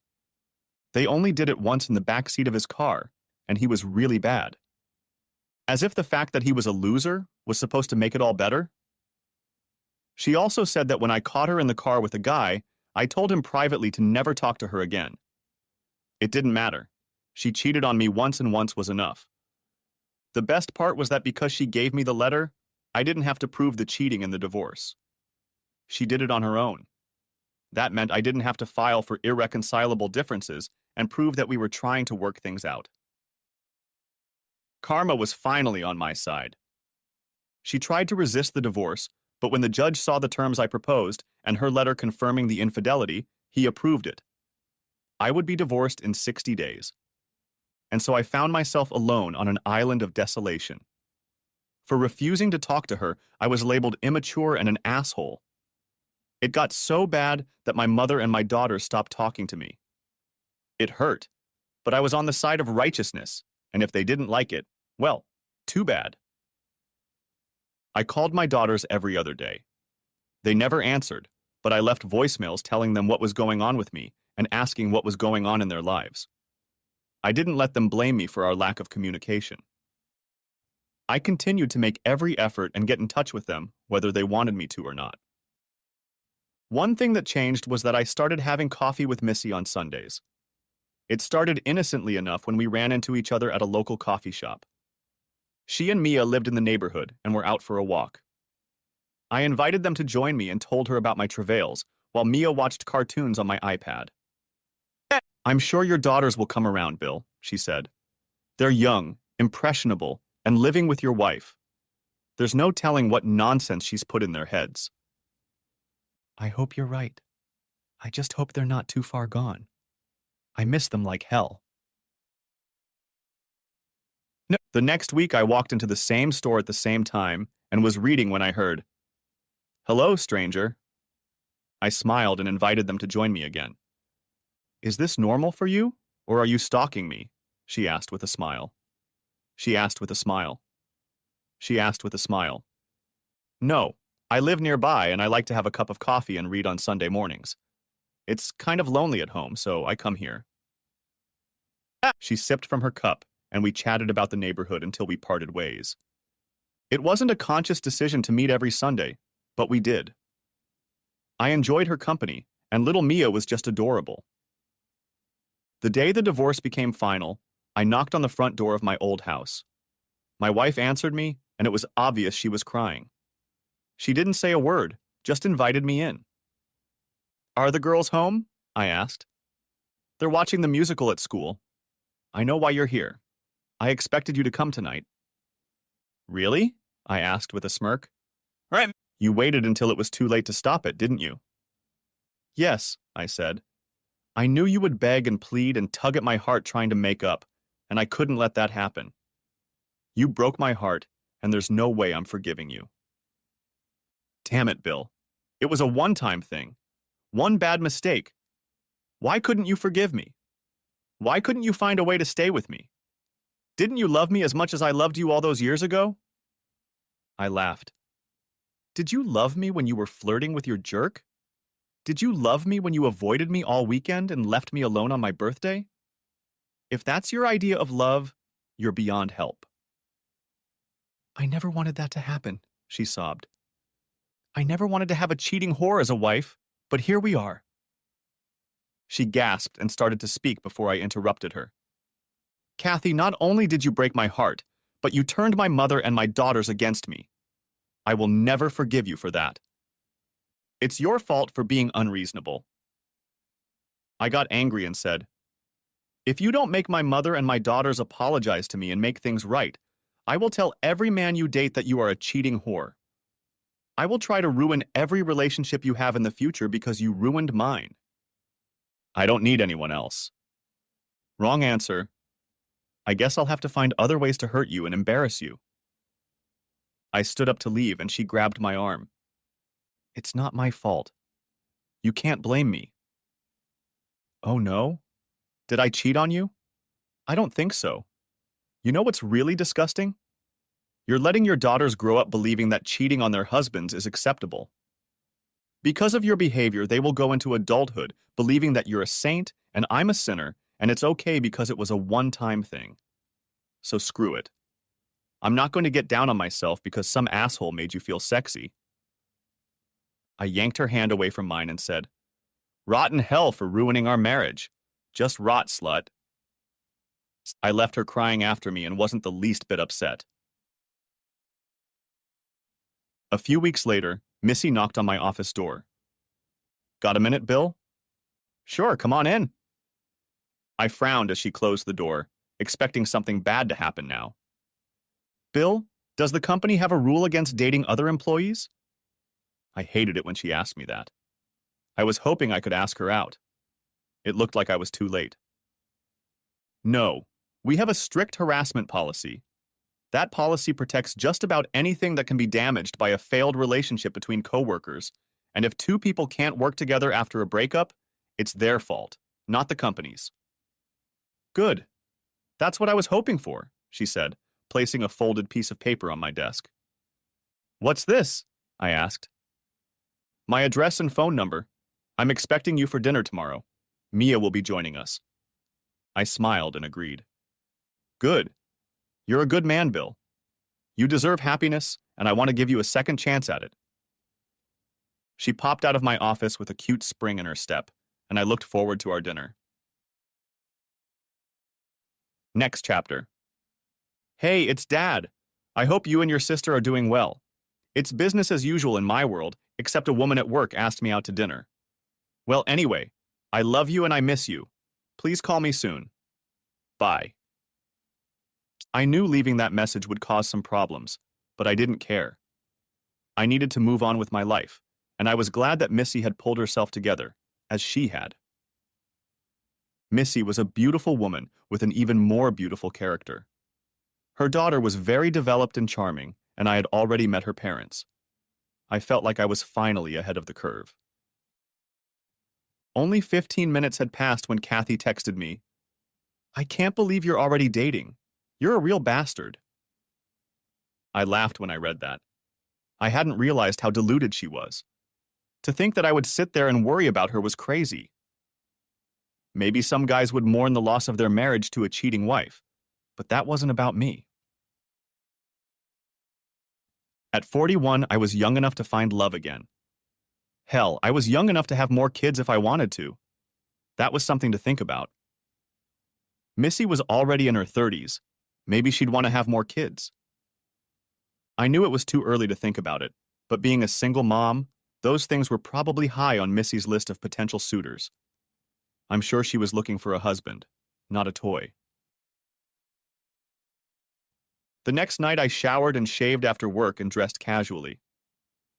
They only did it once in the back seat of his car, and he was really bad. As if the fact that he was a loser was supposed to make it all better. She also said that when I caught her in the car with a guy, I told him privately to never talk to her again. It didn't matter. She cheated on me once, and once was enough. The best part was that because she gave me the letter, I didn't have to prove the cheating in the divorce. She did it on her own. That meant I didn't have to file for irreconcilable differences and prove that we were trying to work things out. Karma was finally on my side. She tried to resist the divorce, but when the judge saw the terms I proposed and her letter confirming the infidelity, he approved it. I would be divorced in 60 days. And so I found myself alone on an island of desolation. For refusing to talk to her, I was labeled immature and an asshole. It got so bad that my mother and my daughter stopped talking to me. It hurt, but I was on the side of righteousness, and if they didn't like it, well, too bad. I called my daughters every other day. They never answered, but I left voicemails telling them what was going on with me and asking what was going on in their lives. I didn't let them blame me for our lack of communication. I continued to make every effort and get in touch with them, whether they wanted me to or not. One thing that changed was that I started having coffee with Missy on Sundays. It started innocently enough when we ran into each other at a local coffee shop. She and Mia lived in the neighborhood and were out for a walk. I invited them to join me and told her about my travails, while Mia watched cartoons on my iPad. "I'm sure your daughters will come around, Bill," she said. "They're young, impressionable, and living with your wife. There's no telling what nonsense she's put in their heads." "I hope you're right. I just hope they're not too far gone. I miss them like hell." No. The next week, I walked into the same store at the same time and was reading when I heard, "Hello, stranger." I smiled and invited them to join me again. "Is this normal for you, or are you stalking me?" she asked with a smile. She asked with a smile. She asked with a smile. "No, I live nearby and I like to have a cup of coffee and read on Sunday mornings. It's kind of lonely at home, so I come here." She sipped from her cup, and we chatted about the neighborhood until we parted ways. It wasn't a conscious decision to meet every Sunday, but we did. I enjoyed her company, and little Mia was just adorable. The day the divorce became final, I knocked on the front door of my old house. My wife answered me, and it was obvious she was crying. She didn't say a word, just invited me in. "Are the girls home?" I asked. "They're watching the musical at school. I know why you're here. I expected you to come tonight." "Really?" I asked with a smirk. "Right. You waited until it was too late to stop it, didn't you?" "Yes," I said. "I knew you would beg and plead and tug at my heart trying to make up, and I couldn't let that happen. You broke my heart, and there's no way I'm forgiving you." "Damn it, Bill. It was a one-time thing. One bad mistake. Why couldn't you forgive me? Why couldn't you find a way to stay with me? Didn't you love me as much as I loved you all those years ago?" I laughed. "Did you love me when you were flirting with your jerk? Did you love me when you avoided me all weekend and left me alone on my birthday? If that's your idea of love, you're beyond help." "I never wanted that to happen," she sobbed. "I never wanted to have a cheating whore as a wife, but here we are." She gasped and started to speak before I interrupted her. "Kathy, not only did you break my heart, but you turned my mother and my daughters against me. I will never forgive you for that. It's your fault for being unreasonable." I got angry and said, "If you don't make my mother and my daughters apologize to me and make things right, I will tell every man you date that you are a cheating whore. I will try to ruin every relationship you have in the future because you ruined mine. I don't need anyone else." Wrong answer. I guess I'll have to find other ways to hurt you and embarrass you. I stood up to leave and she grabbed my arm. It's not my fault. You can't blame me. Oh no? Did I cheat on you? I don't think so. You know what's really disgusting? You're letting your daughters grow up believing that cheating on their husbands is acceptable. Because of your behavior, they will go into adulthood believing that you're a saint and I'm a sinner, and it's okay because it was a one-time thing. So screw it. I'm not going to get down on myself because some asshole made you feel sexy. I yanked her hand away from mine and said, "Rotten hell for ruining our marriage. Just rot, slut." I left her crying after me and wasn't the least bit upset. A few weeks later, Missy knocked on my office door. "Got a minute, Bill?" "Sure, come on in." I frowned as she closed the door, expecting something bad to happen now. "Bill, does the company have a rule against dating other employees?" I hated it when she asked me that. I was hoping I could ask her out. It looked like I was too late. "No, we have a strict harassment policy. That policy protects just about anything that can be damaged by a failed relationship between coworkers, and if two people can't work together after a breakup, it's their fault, not the company's." "Good. That's what I was hoping for," she said, placing a folded piece of paper on my desk. "What's this?" I asked. "My address and phone number. I'm expecting you for dinner tomorrow. Mia will be joining us." I smiled and agreed. "Good. You're a good man, Bill. You deserve happiness, and I want to give you a second chance at it." She popped out of my office with a cute spring in her step, and I looked forward to our dinner. Next chapter. "Hey, it's Dad. I hope you and your sister are doing well. It's business as usual in my world, except a woman at work asked me out to dinner. Well, anyway, I love you and I miss you. Please call me soon. Bye." I knew leaving that message would cause some problems, but I didn't care. I needed to move on with my life, and I was glad that Missy had pulled herself together, as she had. Missy was a beautiful woman with an even more beautiful character. Her daughter was very developed and charming, and I had already met her parents. I felt like I was finally ahead of the curve. Only 15 minutes had passed when Kathy texted me, "I can't believe you're already dating. You're a real bastard." I laughed when I read that. I hadn't realized how deluded she was. To think that I would sit there and worry about her was crazy. Maybe some guys would mourn the loss of their marriage to a cheating wife, but that wasn't about me. At 41, I was young enough to find love again. Hell, I was young enough to have more kids if I wanted to. That was something to think about. Missy was already in her 30s. Maybe she'd want to have more kids. I knew it was too early to think about it, but being a single mom, those things were probably high on Missy's list of potential suitors. I'm sure she was looking for a husband, not a toy. The next night I showered and shaved after work and dressed casually.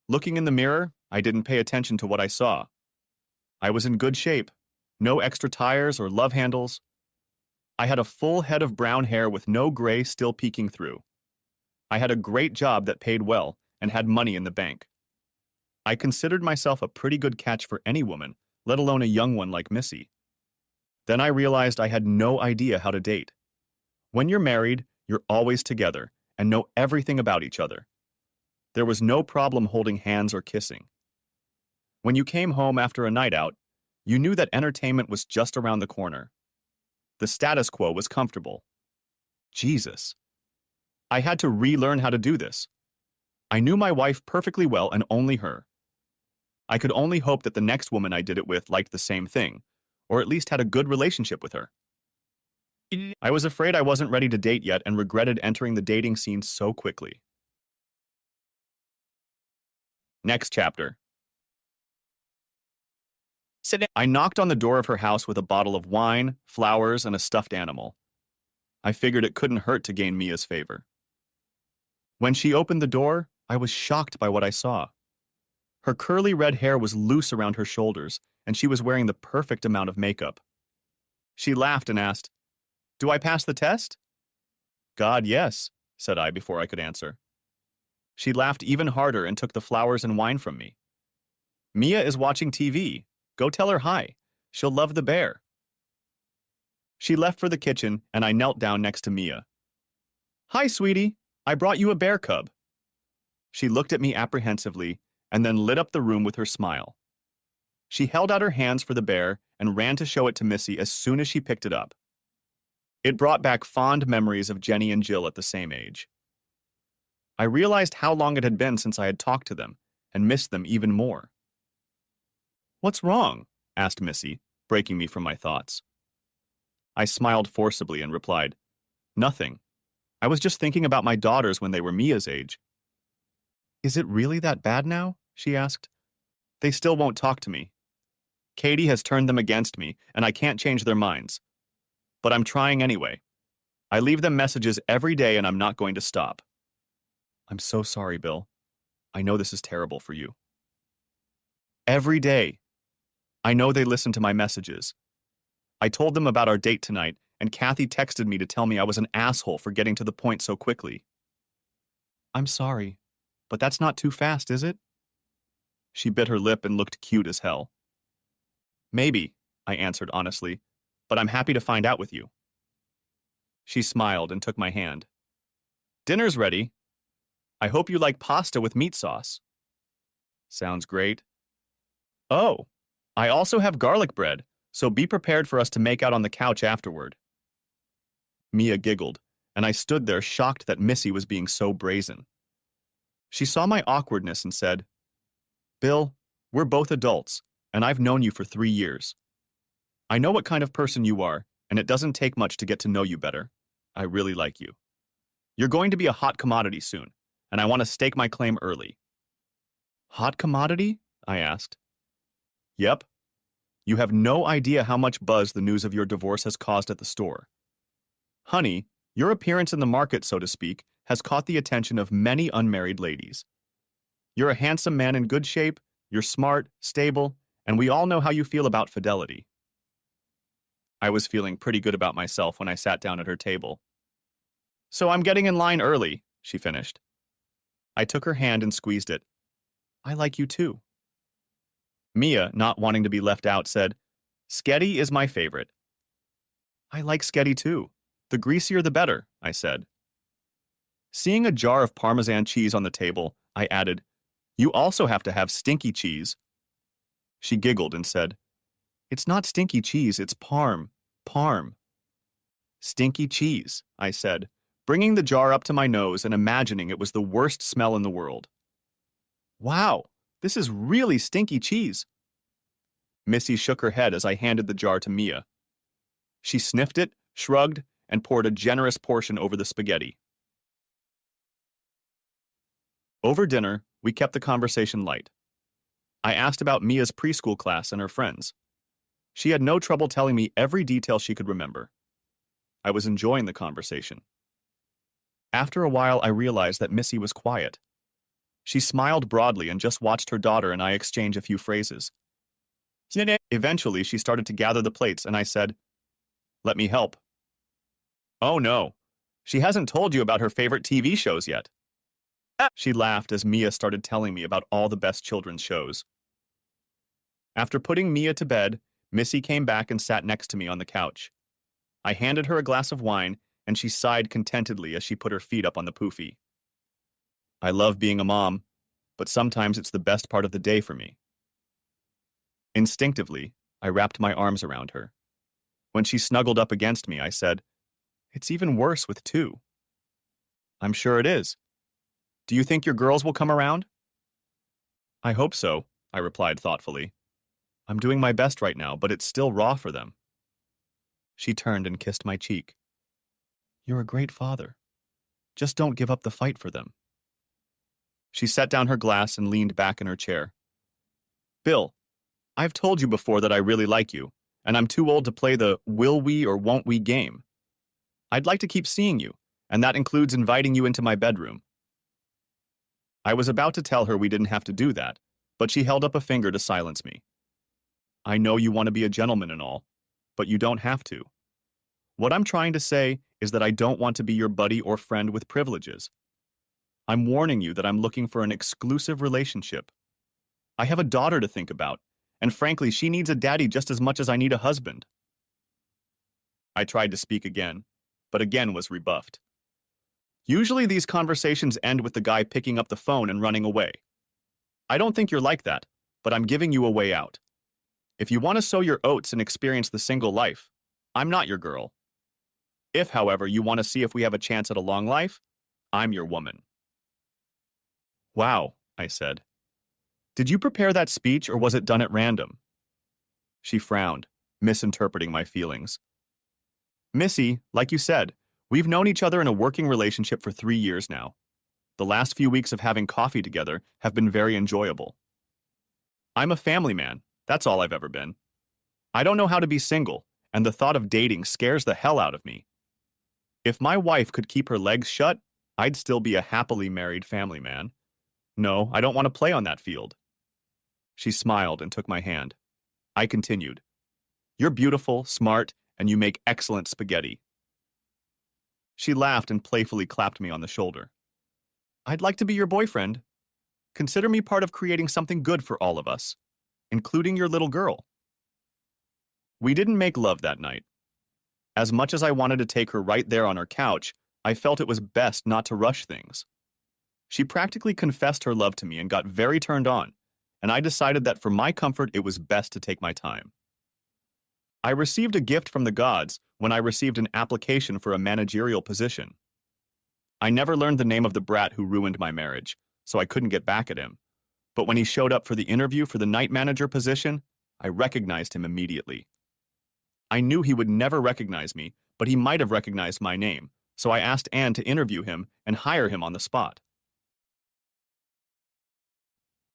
Looking in the mirror, I didn't pay attention to what I saw. I was in good shape, no extra tires or love handles. I had a full head of brown hair with no gray still peeking through. I had a great job that paid well and had money in the bank. I considered myself a pretty good catch for any woman, let alone a young one like Missy. Then I realized I had no idea how to date. When you're married, you're always together and know everything about each other. There was no problem holding hands or kissing. When you came home after a night out, you knew that entertainment was just around the corner. The status quo was comfortable. Jesus. I had to relearn how to do this. I knew my wife perfectly well and only her. I could only hope that the next woman I did it with liked the same thing, or at least had a good relationship with her. I was afraid I wasn't ready to date yet and regretted entering the dating scene so quickly. Next chapter. I knocked on the door of her house with a bottle of wine, flowers, and a stuffed animal. I figured it couldn't hurt to gain Mia's favor. When she opened the door, I was shocked by what I saw. Her curly red hair was loose around her shoulders, and she was wearing the perfect amount of makeup. She laughed and asked, "Do I pass the test?" God, yes, said I before I could answer. She laughed even harder and took the flowers and wine from me. Mia is watching TV. Go tell her hi. She'll love the bear. She left for the kitchen, and I knelt down next to Mia. Hi, sweetie. I brought you a bear cub. She looked at me apprehensively and then lit up the room with her smile. She held out her hands for the bear and ran to show it to Missy as soon as she picked it up. It brought back fond memories of Jenny and Jill at the same age. I realized how long it had been since I had talked to them and missed them even more. What's wrong? Asked Missy, breaking me from my thoughts. I smiled forcibly and replied, Nothing. I was just thinking about my daughters when they were Mia's age. Is it really that bad now? She asked. They still won't talk to me. Katie has turned them against me, and I can't change their minds. But I'm trying anyway. I leave them messages every day, and I'm not going to stop. I'm so sorry, Bill. I know this is terrible for you. Every day. I know they listen to my messages. I told them about our date tonight, and Kathy texted me to tell me I was an asshole for getting to the point so quickly. I'm sorry, but that's not too fast, is it? She bit her lip and looked cute as hell. Maybe, I answered honestly, but I'm happy to find out with you. She smiled and took my hand. Dinner's ready. I hope you like pasta with meat sauce. Sounds great. Oh, I also have garlic bread, so be prepared for us to make out on the couch afterward. Mia giggled, and I stood there shocked that Missy was being so brazen. She saw my awkwardness and said, Bill, we're both adults, and I've known you for 3 years. I know what kind of person you are, and it doesn't take much to get to know you better. I really like you. You're going to be a hot commodity soon, and I want to stake my claim early. Hot commodity? I asked. Yep. You have no idea how much buzz the news of your divorce has caused at the store. Honey, your appearance in the market, so to speak, has caught the attention of many unmarried ladies. You're a handsome man in good shape, you're smart, stable, and we all know how you feel about fidelity. I was feeling pretty good about myself when I sat down at her table. So I'm getting in line early, she finished. I took her hand and squeezed it. I like you too. Mia, not wanting to be left out, said, Sketty is my favorite. I like Sketty too. The greasier the better, I said. Seeing a jar of Parmesan cheese on the table, I added, You also have to have stinky cheese. She giggled and said, It's not stinky cheese, it's Parm. Stinky cheese, I said, bringing the jar up to my nose and imagining it was the worst smell in the world. Wow, this is really stinky cheese. Missy shook her head as I handed the jar to Mia. She sniffed it, shrugged, and poured a generous portion over the spaghetti. Over dinner, we kept the conversation light. I asked about Mia's preschool class and her friends. She had no trouble telling me every detail she could remember. I was enjoying the conversation. After a while, I realized that Missy was quiet. She smiled broadly and just watched her daughter and I exchange a few phrases. Eventually, she started to gather the plates and I said, Let me help. Oh no, she hasn't told you about her favorite TV shows yet. She laughed as Mia started telling me about all the best children's shows. After putting Mia to bed, Missy came back and sat next to me on the couch. I handed her a glass of wine, and she sighed contentedly as she put her feet up on the poofy. I love being a mom, but sometimes it's the best part of the day for me. Instinctively, I wrapped my arms around her. When she snuggled up against me, I said, It's even worse with 2. I'm sure it is. Do you think your girls will come around? I hope so, I replied thoughtfully. I'm doing my best right now, but it's still raw for them. She turned and kissed my cheek. You're a great father. Just don't give up the fight for them. She set down her glass and leaned back in her chair. Bill, I've told you before that I really like you, and I'm too old to play the will we or won't we game. I'd like to keep seeing you, and that includes inviting you into my bedroom. I was about to tell her we didn't have to do that, but she held up a finger to silence me. I know you want to be a gentleman and all, but you don't have to. What I'm trying to say is that I don't want to be your buddy or friend with privileges. I'm warning you that I'm looking for an exclusive relationship. I have a daughter to think about, and frankly, she needs a daddy just as much as I need a husband. I tried to speak again, but again was rebuffed. Usually these conversations end with the guy picking up the phone and running away. I don't think you're like that, but I'm giving you a way out. If you want to sow your oats and experience the single life, I'm not your girl. If, however, you want to see if we have a chance at a long life, I'm your woman. Wow, I said. Did you prepare that speech or was it done at random? She frowned, misinterpreting my feelings. Missy, like you said, we've known each other in a working relationship for 3 years now. The last few weeks of having coffee together have been very enjoyable. I'm a family man, that's all I've ever been. I don't know how to be single, and the thought of dating scares the hell out of me. If my wife could keep her legs shut, I'd still be a happily married family man. No, I don't want to play on that field. She smiled and took my hand. I continued. You're beautiful, smart, and you make excellent spaghetti. She laughed and playfully clapped me on the shoulder. I'd like to be your boyfriend. Consider me part of creating something good for all of us, including your little girl. We didn't make love that night. As much as I wanted to take her right there on her couch, I felt it was best not to rush things. She practically confessed her love to me and got very turned on, and I decided that for my comfort it was best to take my time. I received a gift from the gods when I received an application for a managerial position. I never learned the name of the brat who ruined my marriage, so I couldn't get back at him. But when he showed up for the interview for the night manager position, I recognized him immediately. I knew he would never recognize me, but he might have recognized my name, so I asked Anne to interview him and hire him on the spot.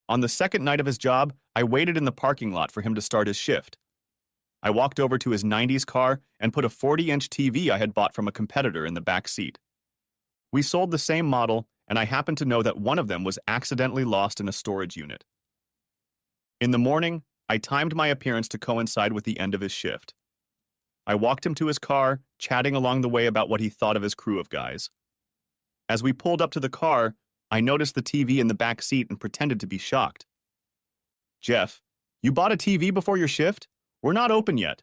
On the second night of his job, I waited in the parking lot for him to start his shift. I walked over to his 90s car and put a 40-inch TV I had bought from a competitor in the back seat. We sold the same model, and I happened to know that one of them was accidentally lost in a storage unit. In the morning, I timed my appearance to coincide with the end of his shift. I walked him to his car, chatting along the way about what he thought of his crew of guys. As we pulled up to the car, I noticed the TV in the back seat and pretended to be shocked. Jeff, you bought a TV before your shift? We're not open yet.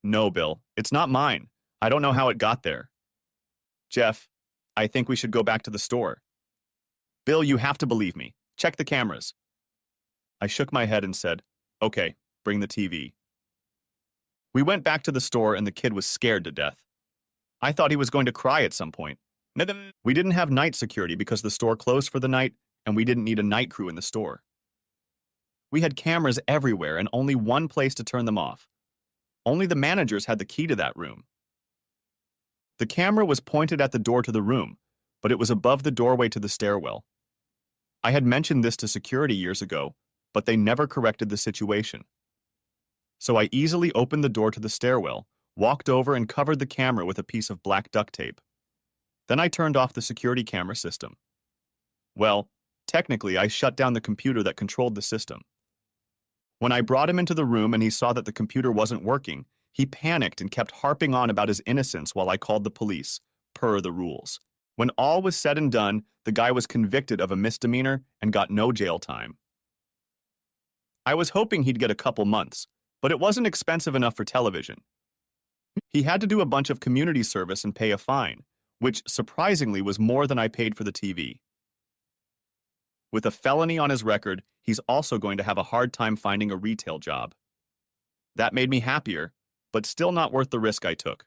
No, Bill, it's not mine. I don't know how it got there. Jeff, I think we should go back to the store. Bill, you have to believe me. Check the cameras. I shook my head and said, okay, bring the TV. We went back to the store and the kid was scared to death. I thought he was going to cry at some point. We didn't have night security because the store closed for the night and we didn't need a night crew in the store. We had cameras everywhere and only one place to turn them off. Only the managers had the key to that room. The camera was pointed at the door to the room, but it was above the doorway to the stairwell. I had mentioned this to security years ago, but they never corrected the situation. So I easily opened the door to the stairwell, walked over and covered the camera with a piece of black duct tape. Then I turned off the security camera system. Well, technically I shut down the computer that controlled the system. When I brought him into the room and he saw that the computer wasn't working, he panicked and kept harping on about his innocence while I called the police, per the rules. When all was said and done, the guy was convicted of a misdemeanor and got no jail time. I was hoping he'd get a couple months, but it wasn't expensive enough for television. He had to do a bunch of community service and pay a fine, which surprisingly was more than I paid for the TV. With a felony on his record, he's also going to have a hard time finding a retail job. That made me happier, but still not worth the risk I took.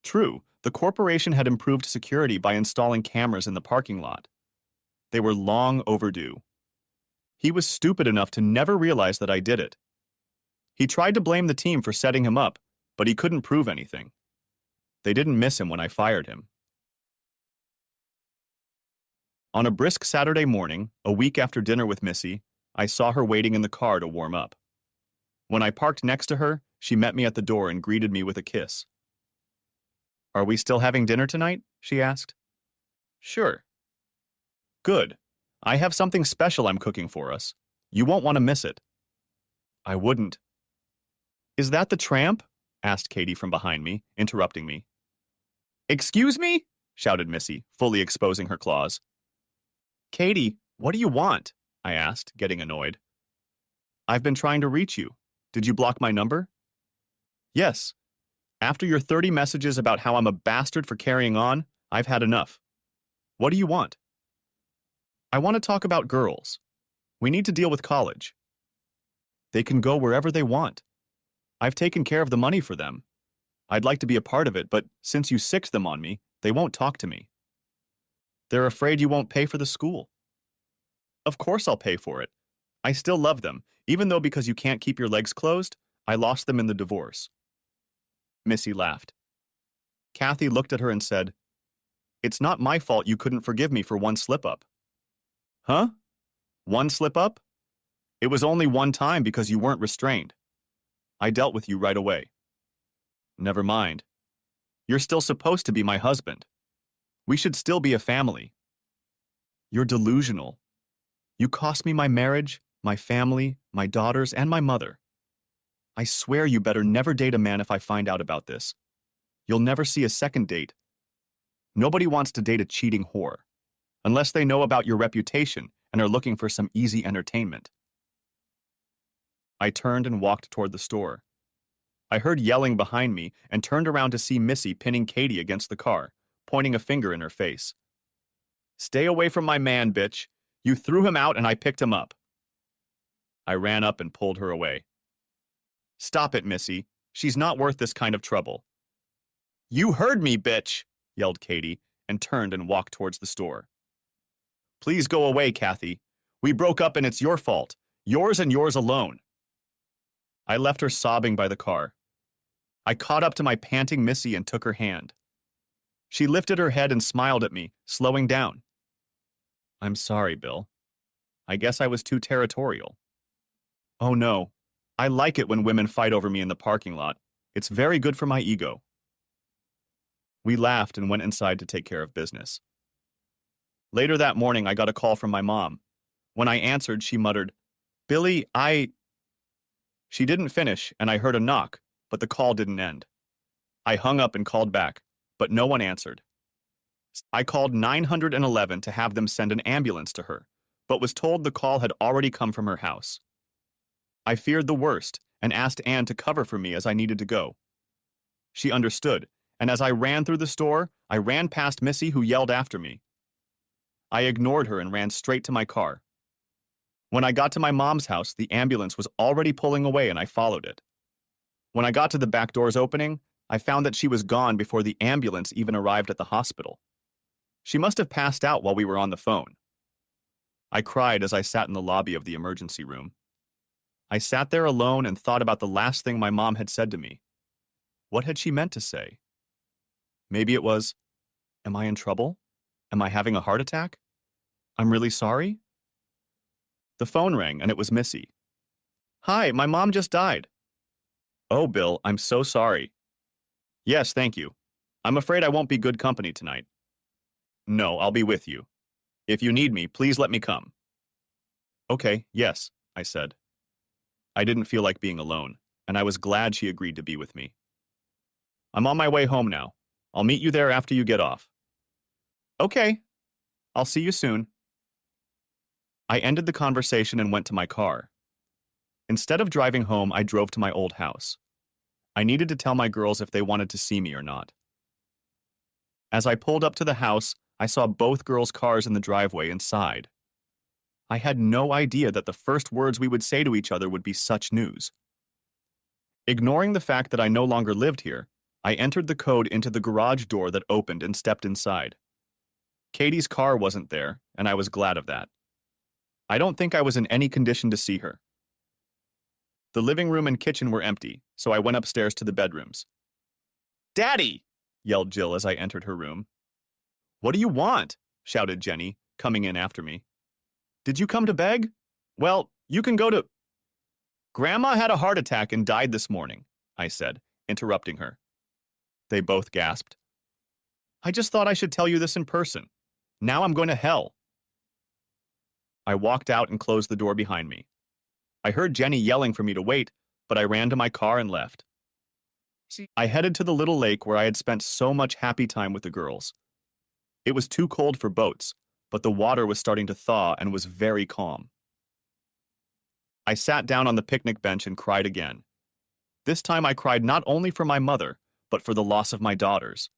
True, the corporation had improved security by installing cameras in the parking lot. They were long overdue. He was stupid enough to never realize that I did it. He tried to blame the team for setting him up, but he couldn't prove anything. They didn't miss him when I fired him. On a brisk Saturday morning, a week after dinner with Missy, I saw her waiting in the car to warm up. When I parked next to her, she met me at the door and greeted me with a kiss. Are we still having dinner tonight? She asked. Sure. Good. I have something special I'm cooking for us. You won't want to miss it. I wouldn't. Is that the tramp? Asked Katie from behind me, interrupting me. Excuse me? Shouted Missy, fully exposing her claws. Katie, what do you want? I asked, getting annoyed. I've been trying to reach you. Did you block my number? Yes. After your 30 messages about how I'm a bastard for carrying on, I've had enough. What do you want? I want to talk about girls. We need to deal with college. They can go wherever they want. I've taken care of the money for them. I'd like to be a part of it, but since you sicked them on me, they won't talk to me. They're afraid you won't pay for the school. Of course I'll pay for it. I still love them, even though because you can't keep your legs closed, I lost them in the divorce. Missy laughed. Kathy looked at her and said, It's not my fault you couldn't forgive me for one slip-up. Huh? One slip-up? It was only one time because you weren't restrained. I dealt with you right away. Never mind. You're still supposed to be my husband. We should still be a family. You're delusional. You cost me my marriage, my family, my daughters, and my mother. I swear you better never date a man if I find out about this. You'll never see a second date. Nobody wants to date a cheating whore, unless they know about your reputation and are looking for some easy entertainment. I turned and walked toward the store. I heard yelling behind me and turned around to see Missy pinning Katie against the car, pointing a finger in her face. Stay away from my man, bitch. You threw him out and I picked him up. I ran up and pulled her away. Stop it, Missy. She's not worth this kind of trouble. You heard me, bitch, yelled Katie, and turned and walked towards the store. Please go away, Kathy. We broke up and it's your fault. Yours and yours alone. I left her sobbing by the car. I caught up to my panting Missy and took her hand. She lifted her head and smiled at me, slowing down. I'm sorry, Bill. I guess I was too territorial. Oh no, I like it when women fight over me in the parking lot. It's very good for my ego. We laughed and went inside to take care of business. Later that morning, I got a call from my mom. When I answered, she muttered, Billy, She didn't finish, and I heard a knock, but the call didn't end. I hung up and called back, but no one answered. I called 911 to have them send an ambulance to her, but was told the call had already come from her house. I feared the worst and asked Anne to cover for me as I needed to go. She understood, and as I ran through the store, I ran past Missy, who yelled after me. I ignored her and ran straight to my car. When I got to my mom's house, the ambulance was already pulling away and I followed it. When I got to the back door's opening, I found that she was gone before the ambulance even arrived at the hospital. She must have passed out while we were on the phone. I cried as I sat in the lobby of the emergency room. I sat there alone and thought about the last thing my mom had said to me. What had she meant to say? Maybe it was, Am I in trouble? Am I having a heart attack? I'm really sorry? The phone rang and it was Missy. Hi, my mom just died. Oh, Bill, I'm so sorry. Yes, thank you. I'm afraid I won't be good company tonight. No, I'll be with you. If you need me, please let me come. Okay, yes, I said. I didn't feel like being alone, and I was glad she agreed to be with me. I'm on my way home now. I'll meet you there after you get off. Okay. I'll see you soon. I ended the conversation and went to my car. Instead of driving home, I drove to my old house. I needed to tell my girls if they wanted to see me or not. As I pulled up to the house, I saw both girls' cars in the driveway and sighed. I had no idea that the first words we would say to each other would be such news. Ignoring the fact that I no longer lived here, I entered the code into the garage door that opened and stepped inside. Katie's car wasn't there, and I was glad of that. I don't think I was in any condition to see her. The living room and kitchen were empty, so I went upstairs to the bedrooms. Daddy! Yelled Jill as I entered her room. What do you want? Shouted Jenny, coming in after me. Did you come to beg? Well, you can go to... Grandma had a heart attack and died this morning, I said, interrupting her. They both gasped. I just thought I should tell you this in person. Now I'm going to hell. I walked out and closed the door behind me. I heard Jenny yelling for me to wait, but I ran to my car and left. I headed to the little lake where I had spent so much happy time with the girls. It was too cold for boats, but the water was starting to thaw and was very calm. I sat down on the picnic bench and cried again. This time I cried not only for my mother, but for the loss of my daughters.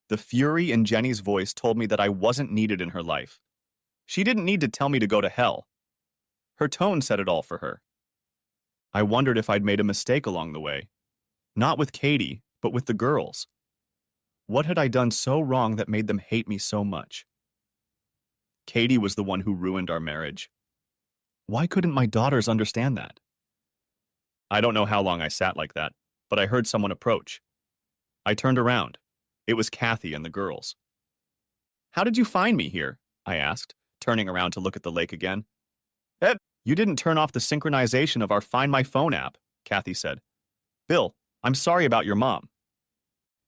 The fury in Jenny's voice told me that I wasn't needed in her life. She didn't need to tell me to go to hell. Her tone said it all for her. I wondered if I'd made a mistake along the way. Not with Katie, but with the girls. What had I done so wrong that made them hate me so much? Katie was the one who ruined our marriage. Why couldn't my daughters understand that? I don't know how long I sat like that, but I heard someone approach. I turned around. It was Kathy and the girls. "How did you find me here?" I asked, turning around to look at the lake again. You didn't turn off the synchronization of our Find My Phone app," Kathy said. "Bill, I'm sorry about your mom."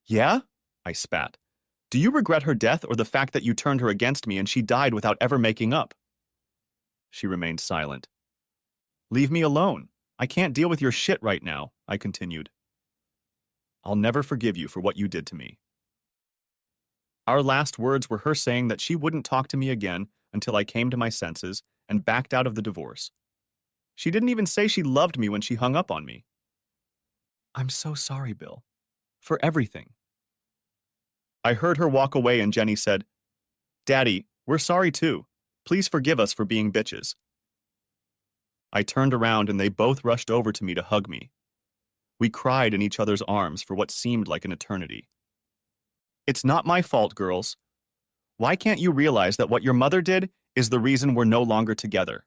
"Yeah?" I spat. "Do you regret her death or the fact that you turned her against me and she died without ever making up?" She remained silent. "Leave me alone. I can't deal with your shit right now," I continued. "I'll never forgive you for what you did to me." Our last words were her saying that she wouldn't talk to me again until I came to my senses and backed out of the divorce. She didn't even say she loved me when she hung up on me. "I'm so sorry, Bill. For everything." I heard her walk away and Jenny said, "Daddy, we're sorry too. Please forgive us for being bitches." I turned around and they both rushed over to me to hug me. We cried in each other's arms for what seemed like an eternity. "It's not my fault, girls. Why can't you realize that what your mother did is the reason we're no longer together?"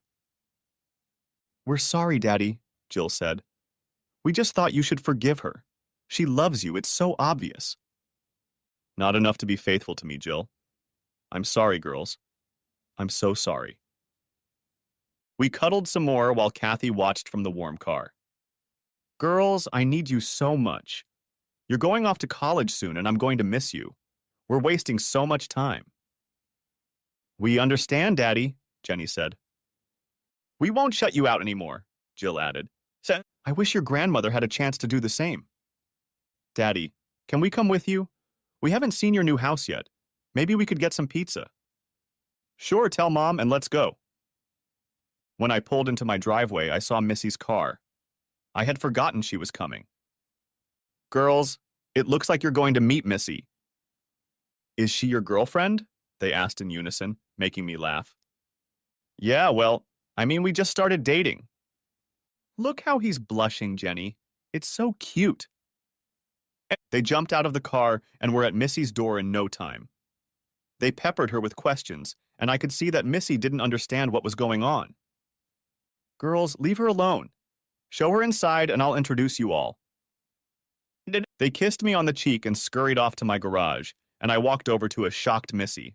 "We're sorry, Daddy," Jill said. "We just thought you should forgive her. She loves you, it's so obvious." Not enough to be faithful to me, Jill. I'm sorry, girls. I'm so sorry. We cuddled some more while Kathy watched from the warm car. "Girls, I need you so much. You're going off to college soon and I'm going to miss you. We're wasting so much time." "We understand, Daddy," Jenny said. "We won't shut you out anymore," Jill added. "I wish your grandmother had a chance to do the same." "Daddy, can we come with you? We haven't seen your new house yet. Maybe we could get some pizza." "Sure, tell Mom and let's go." When I pulled into my driveway, I saw Missy's car. I had forgotten she was coming. "Girls, it looks like you're going to meet Missy." "Is she your girlfriend?" they asked in unison, making me laugh. "Yeah, well, I mean, we just started dating." "Look how he's blushing, Jenny. It's so cute." They jumped out of the car and were at Missy's door in no time. They peppered her with questions, and I could see that Missy didn't understand what was going on. "Girls, leave her alone. Show her inside and I'll introduce you all." They kissed me on the cheek and scurried off to my garage, and I walked over to a shocked Missy.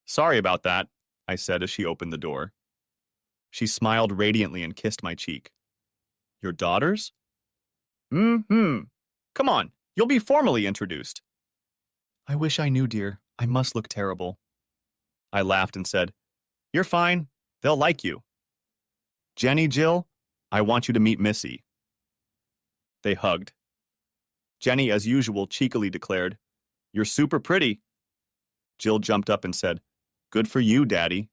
"Sorry about that," I said as she opened the door. She smiled radiantly and kissed my cheek. "Your daughters?" "Mm-hmm. Come on, you'll be formally introduced." "I wish I knew, dear. I must look terrible." I laughed and said, "You're fine. They'll like you." "Jenny, Jill, I want you to meet Missy." They hugged. Jenny, as usual, cheekily declared, "You're super pretty." Jill jumped up and said, "Good for you, Daddy."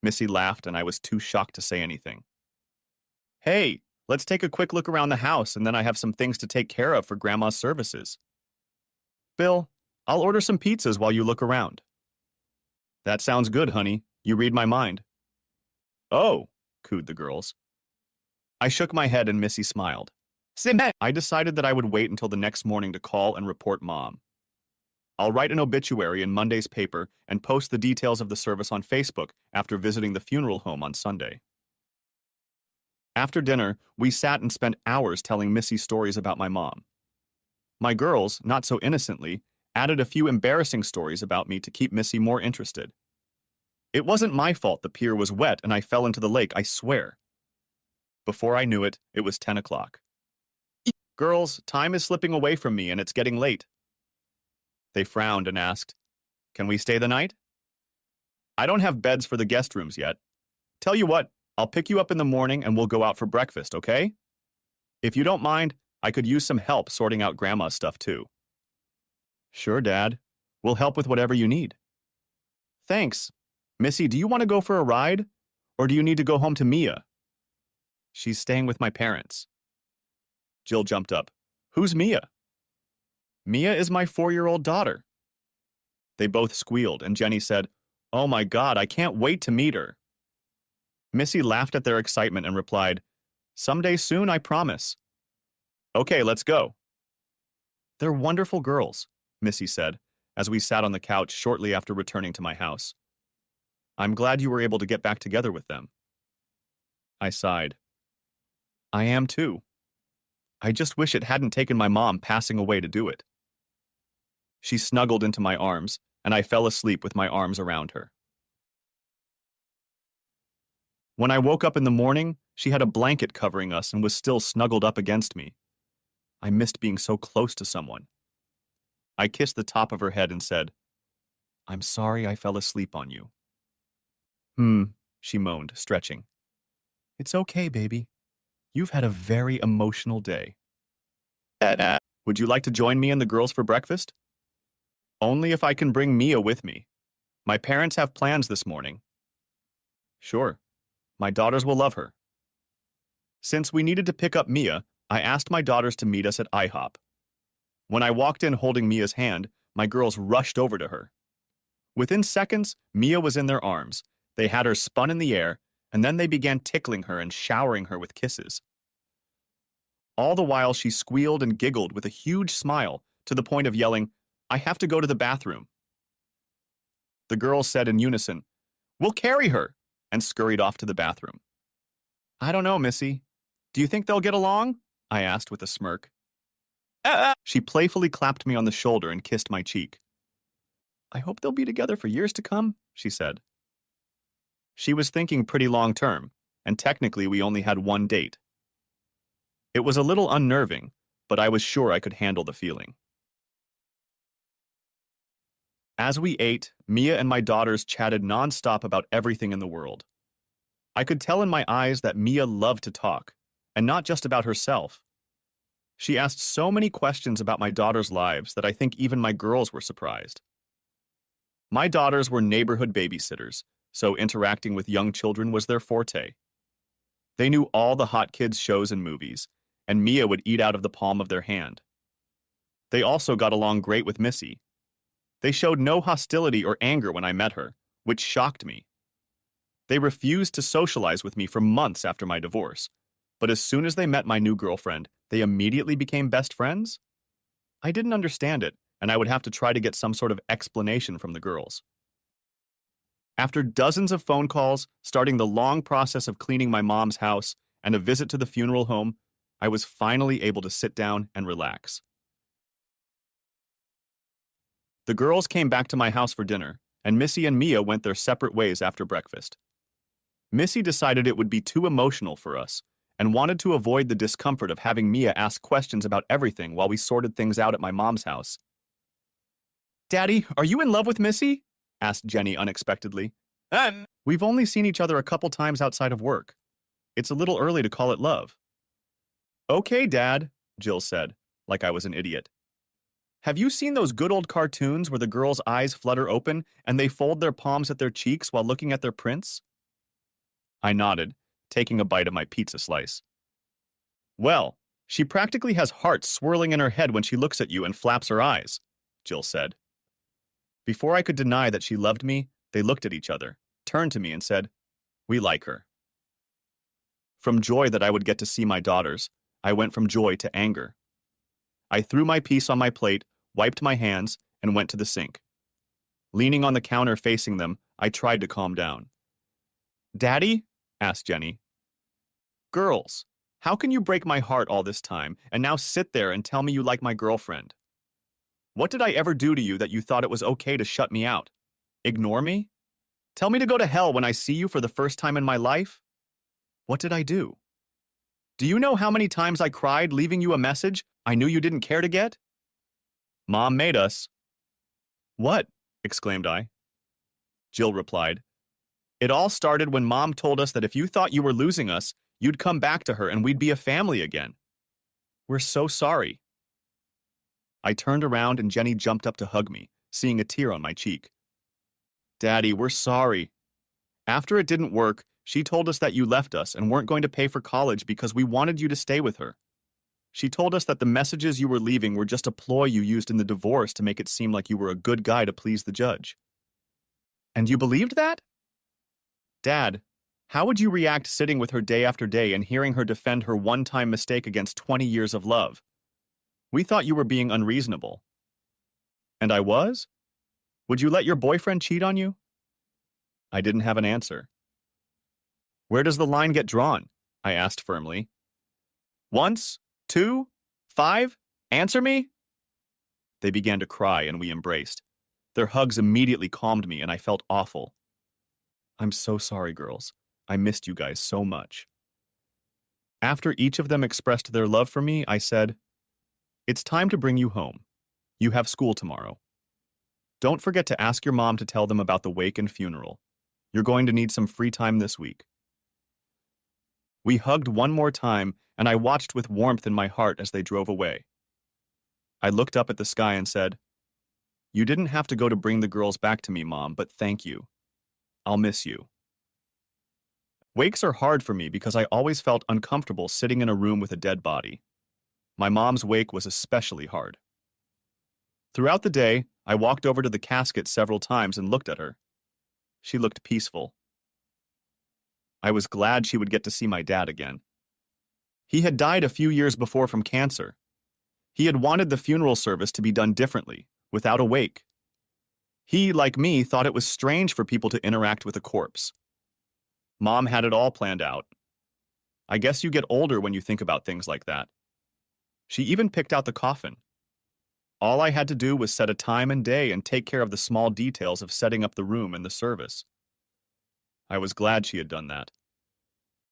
Missy laughed and I was too shocked to say anything. "Hey, let's take a quick look around the house and then I have some things to take care of for Grandma's services." "Bill, I'll order some pizzas while you look around." "That sounds good, honey. You read my mind." "Oh," cooed the girls. I shook my head and Missy smiled. I decided that I would wait until the next morning to call and report Mom. I'll write an obituary in Monday's paper and post the details of the service on Facebook after visiting the funeral home on Sunday. After dinner, we sat and spent hours telling Missy stories about my mom. My girls, not so innocently, added a few embarrassing stories about me to keep Missy more interested. It wasn't my fault the pier was wet and I fell into the lake, I swear. Before I knew it, it was 10 o'clock. "Girls, time is slipping away from me and it's getting late." They frowned and asked, "Can we stay the night?" "I don't have beds for the guest rooms yet. Tell you what, I'll pick you up in the morning and we'll go out for breakfast, okay? If you don't mind, I could use some help sorting out Grandma's stuff too. Sure, Dad. We'll help with whatever you need. Thanks. Missy, do you want to go for a ride? Or do you need to go home to Mia? She's staying with my parents. Jill jumped up. Who's Mia? Mia is my 4-year-old daughter. They both squealed, and Jenny said, Oh my God, I can't wait to meet her. Missy laughed at their excitement and replied, Someday soon, I promise. Okay, let's go. They're wonderful girls, Missy said, as we sat on the couch shortly after returning to my house. I'm glad you were able to get back together with them. I sighed. I am too. I just wish it hadn't taken my mom passing away to do it. She snuggled into my arms, and I fell asleep with my arms around her. When I woke up in the morning, she had a blanket covering us and was still snuggled up against me. I missed being so close to someone. I kissed the top of her head and said, I'm sorry I fell asleep on you. She moaned, stretching. It's okay, baby. You've had a very emotional day. Would you like to join me and the girls for breakfast? Only if I can bring Mia with me. My parents have plans this morning. Sure. My daughters will love her. Since we needed to pick up Mia, I asked my daughters to meet us at IHOP. When I walked in holding Mia's hand, my girls rushed over to her. Within seconds, Mia was in their arms. They had her spun in the air, and then they began tickling her and showering her with kisses. All the while, she squealed and giggled with a huge smile to the point of yelling, I have to go to the bathroom. The girls said in unison, We'll carry her, and scurried off to the bathroom. I don't know, Missy. Do you think they'll get along? I asked with a smirk. She playfully clapped me on the shoulder and kissed my cheek. I hope they'll be together for years to come, she said. She was thinking pretty long term, and technically we only had one date. It was a little unnerving, but I was sure I could handle the feeling. As we ate, Mia and my daughters chatted nonstop about everything in the world. I could tell in my eyes that Mia loved to talk, and not just about herself. She asked so many questions about my daughters' lives that I think even my girls were surprised. My daughters were neighborhood babysitters, so interacting with young children was their forte. They knew all the hot kids shows and movies, and Mia would eat out of the palm of their hand. They also got along great with Missy. They showed no hostility or anger when I met her, which shocked me. They refused to socialize with me for months after my divorce, but as soon as they met my new girlfriend, they immediately became best friends? I didn't understand it, and I would have to try to get some sort of explanation from the girls. After dozens of phone calls, starting the long process of cleaning my mom's house, and a visit to the funeral home, I was finally able to sit down and relax. The girls came back to my house for dinner, and Missy and Mia went their separate ways after breakfast. Missy decided it would be too emotional for us, and wanted to avoid the discomfort of having Mia ask questions about everything while we sorted things out at my mom's house. Daddy, are you in love with Missy? Asked Jenny unexpectedly. We've only seen each other a couple times outside of work. It's a little early to call it love. Okay, Dad, Jill said, like I was an idiot. Have you seen those good old cartoons where the girls' eyes flutter open and they fold their palms at their cheeks while looking at their prince? I nodded, taking a bite of my pizza slice. Well, she practically has hearts swirling in her head when she looks at you and flaps her eyes, Jill said. Before I could deny that she loved me, they looked at each other, turned to me and said, We like her. From joy that I would get to see my daughters, I went from joy to anger. I threw my piece on my plate, wiped my hands, and went to the sink. Leaning on the counter facing them, I tried to calm down. Daddy? Asked Jenny. Girls, how can you break my heart all this time and now sit there and tell me you like my girlfriend? What did I ever do to you that you thought it was okay to shut me out? Ignore me? Tell me to go to hell when I see you for the first time in my life? What did I do? Do you know how many times I cried leaving you a message I knew you didn't care to get? Mom made us. What? Exclaimed I. Jill replied, It all started when Mom told us that if you thought you were losing us, you'd come back to her and we'd be a family again. We're so sorry. I turned around and Jenny jumped up to hug me, seeing a tear on my cheek. Daddy, we're sorry. After it didn't work, she told us that you left us and weren't going to pay for college because we wanted you to stay with her. She told us that the messages you were leaving were just a ploy you used in the divorce to make it seem like you were a good guy to please the judge. And you believed that? Dad, how would you react sitting with her day after day and hearing her defend her one-time mistake against 20 years of love? We thought you were being unreasonable. And I was? Would you let your boyfriend cheat on you? I didn't have an answer. Where does the line get drawn? I asked firmly. Once? 2? 5? Answer me? They began to cry and we embraced. Their hugs immediately calmed me and I felt awful. I'm so sorry, girls. I missed you guys so much. After each of them expressed their love for me, I said, It's time to bring you home. You have school tomorrow. Don't forget to ask your mom to tell them about the wake and funeral. You're going to need some free time this week. We hugged one more time, and I watched with warmth in my heart as they drove away. I looked up at the sky and said, You didn't have to go to bring the girls back to me, Mom, but thank you. I'll miss you. Wakes are hard for me because I always felt uncomfortable sitting in a room with a dead body. My mom's wake was especially hard. Throughout the day, I walked over to the casket several times and looked at her. She looked peaceful. I was glad she would get to see my dad again. He had died a few years before from cancer. He had wanted the funeral service to be done differently, without a wake. He, like me, thought it was strange for people to interact with a corpse. Mom had it all planned out. I guess you get older when you think about things like that. She even picked out the coffin. All I had to do was set a time and day and take care of the small details of setting up the room and the service. I was glad she had done that.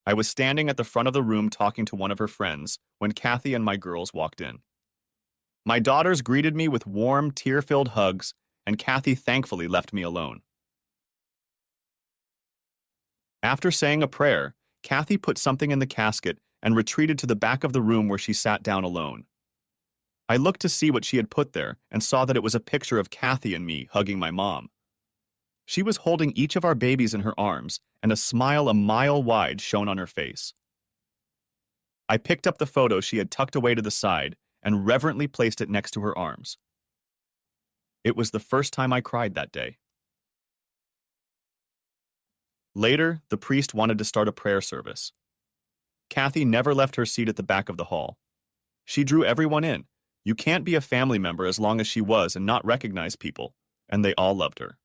I was standing at the front of the room talking to one of her friends when Kathy and my girls walked in. My daughters greeted me with warm, tear-filled hugs, and Kathy thankfully left me alone. After saying a prayer, Kathy put something in the casket and retreated to the back of the room where she sat down alone. I looked to see what she had put there and saw that it was a picture of Kathy and me hugging my mom. She was holding each of our babies in her arms, and a smile a mile wide shone on her face. I picked up the photo she had tucked away to the side and reverently placed it next to her arms. It was the first time I cried that day. Later, the priest wanted to start a prayer service. Kathy never left her seat at the back of the hall. She drew everyone in. You can't be a family member as long as she was and not recognize people, and they all loved her.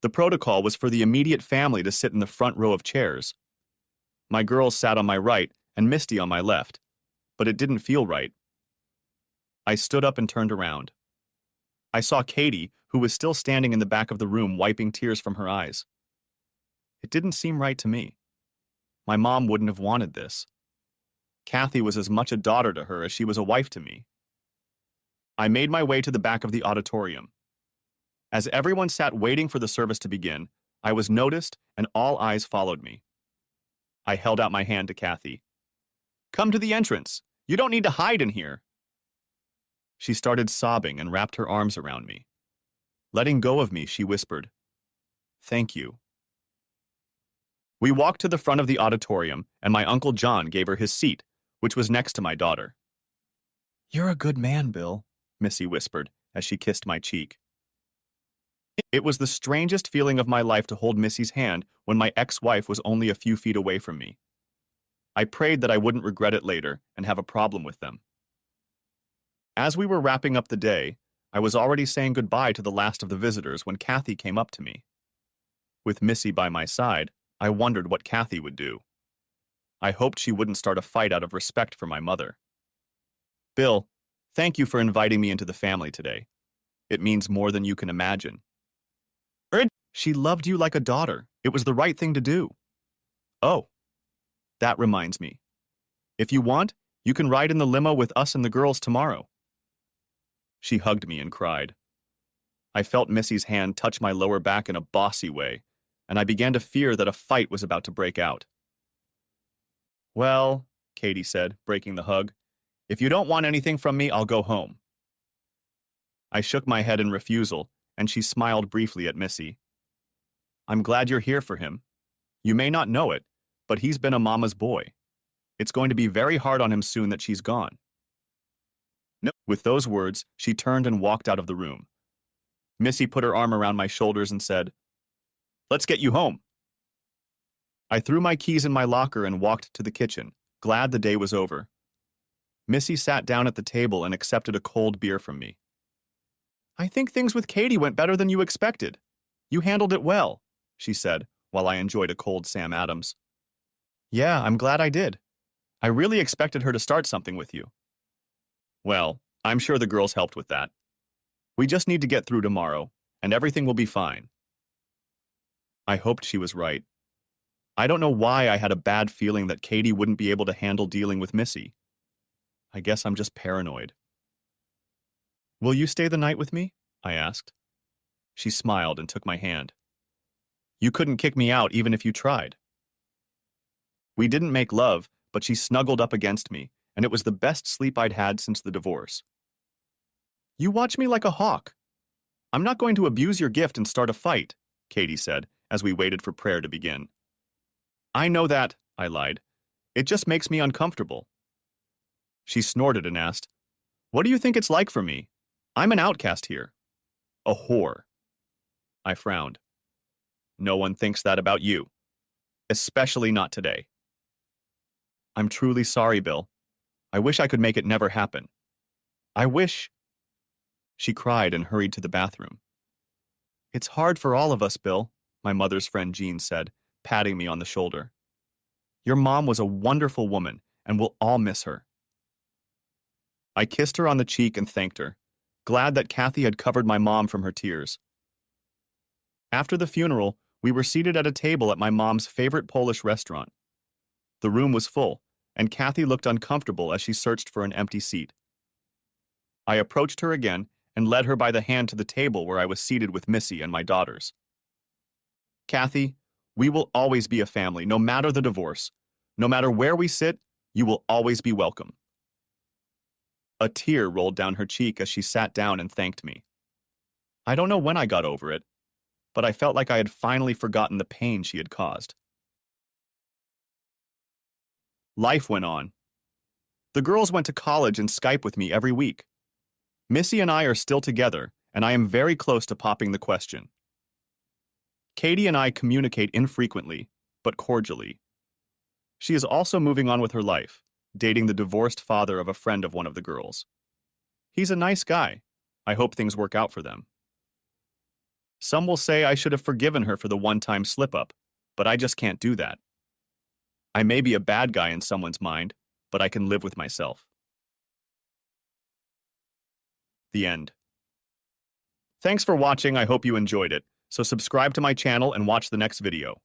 The protocol was for the immediate family to sit in the front row of chairs. My girls sat on my right and Misty on my left, but it didn't feel right. I stood up and turned around. I saw Katie, who was still standing in the back of the room wiping tears from her eyes. It didn't seem right to me. My mom wouldn't have wanted this. Kathy was as much a daughter to her as she was a wife to me. I made my way to the back of the auditorium. As everyone sat waiting for the service to begin, I was noticed and all eyes followed me. I held out my hand to Kathy. Come to the entrance. You don't need to hide in here. She started sobbing and wrapped her arms around me. Letting go of me, she whispered, Thank you. We walked to the front of the auditorium, and my Uncle John gave her his seat, which was next to my daughter. You're a good man, Bill, Missy whispered as she kissed my cheek. It was the strangest feeling of my life to hold Missy's hand when my ex-wife was only a few feet away from me. I prayed that I wouldn't regret it later and have a problem with them. As we were wrapping up the day, I was already saying goodbye to the last of the visitors when Kathy came up to me. With Missy by my side, I wondered what Kathy would do. I hoped she wouldn't start a fight out of respect for my mother. Bill, thank you for inviting me into the family today. It means more than you can imagine. She loved you like a daughter. It was the right thing to do. Oh, that reminds me. If you want, you can ride in the limo with us and the girls tomorrow. She hugged me and cried. I felt Missy's hand touch my lower back in a bossy way, and I began to fear that a fight was about to break out. Well, Katie said, breaking the hug, If you don't want anything from me, I'll go home. I shook my head in refusal, and she smiled briefly at Missy. I'm glad you're here for him. You may not know it, but he's been a mama's boy. It's going to be very hard on him soon that she's gone. No. With those words, she turned and walked out of the room. Missy put her arm around my shoulders and said, "Let's get you home." I threw my keys in my locker and walked to the kitchen, glad the day was over. Missy sat down at the table and accepted a cold beer from me. I think things with Katie went better than you expected. You handled it well, she said, while I enjoyed a cold Sam Adams. Yeah, I'm glad I did. I really expected her to start something with you. Well, I'm sure the girls helped with that. We just need to get through tomorrow, and everything will be fine. I hoped she was right. I don't know why I had a bad feeling that Katie wouldn't be able to handle dealing with Missy. I guess I'm just paranoid. Will you stay the night with me? I asked. She smiled and took my hand. You couldn't kick me out even if you tried. We didn't make love, but she snuggled up against me, and it was the best sleep I'd had since the divorce. You watch me like a hawk. I'm not going to abuse your gift and start a fight, Katie said, as we waited for prayer to begin. I know that, I lied. It just makes me uncomfortable. She snorted and asked, What do you think it's like for me? I'm an outcast here. A whore. I frowned. No one thinks that about you. Especially not today. I'm truly sorry, Bill. I wish I could make it never happen. I wish... She cried and hurried to the bathroom. It's hard for all of us, Bill, my mother's friend Jean said, patting me on the shoulder. Your mom was a wonderful woman, and we'll all miss her. I kissed her on the cheek and thanked her, glad that Kathy had covered my mom from her tears. After the funeral, we were seated at a table at my mom's favorite Polish restaurant. The room was full, and Kathy looked uncomfortable as she searched for an empty seat. I approached her again and led her by the hand to the table where I was seated with Missy and my daughters. Kathy, we will always be a family, no matter the divorce. No matter where we sit, you will always be welcome. A tear rolled down her cheek as she sat down and thanked me. I don't know when I got over it, but I felt like I had finally forgotten the pain she had caused. Life went on. The girls went to college and Skype with me every week. Missy and I are still together, and I am very close to popping the question. Katie and I communicate infrequently, but cordially. She is also moving on with her life, dating the divorced father of a friend of one of the girls. He's a nice guy. I hope things work out for them. Some will say I should have forgiven her for the one-time slip-up, but I just can't do that. I may be a bad guy in someone's mind, but I can live with myself. The end. Thanks for watching. I hope you enjoyed it. So subscribe to my channel and watch the next video.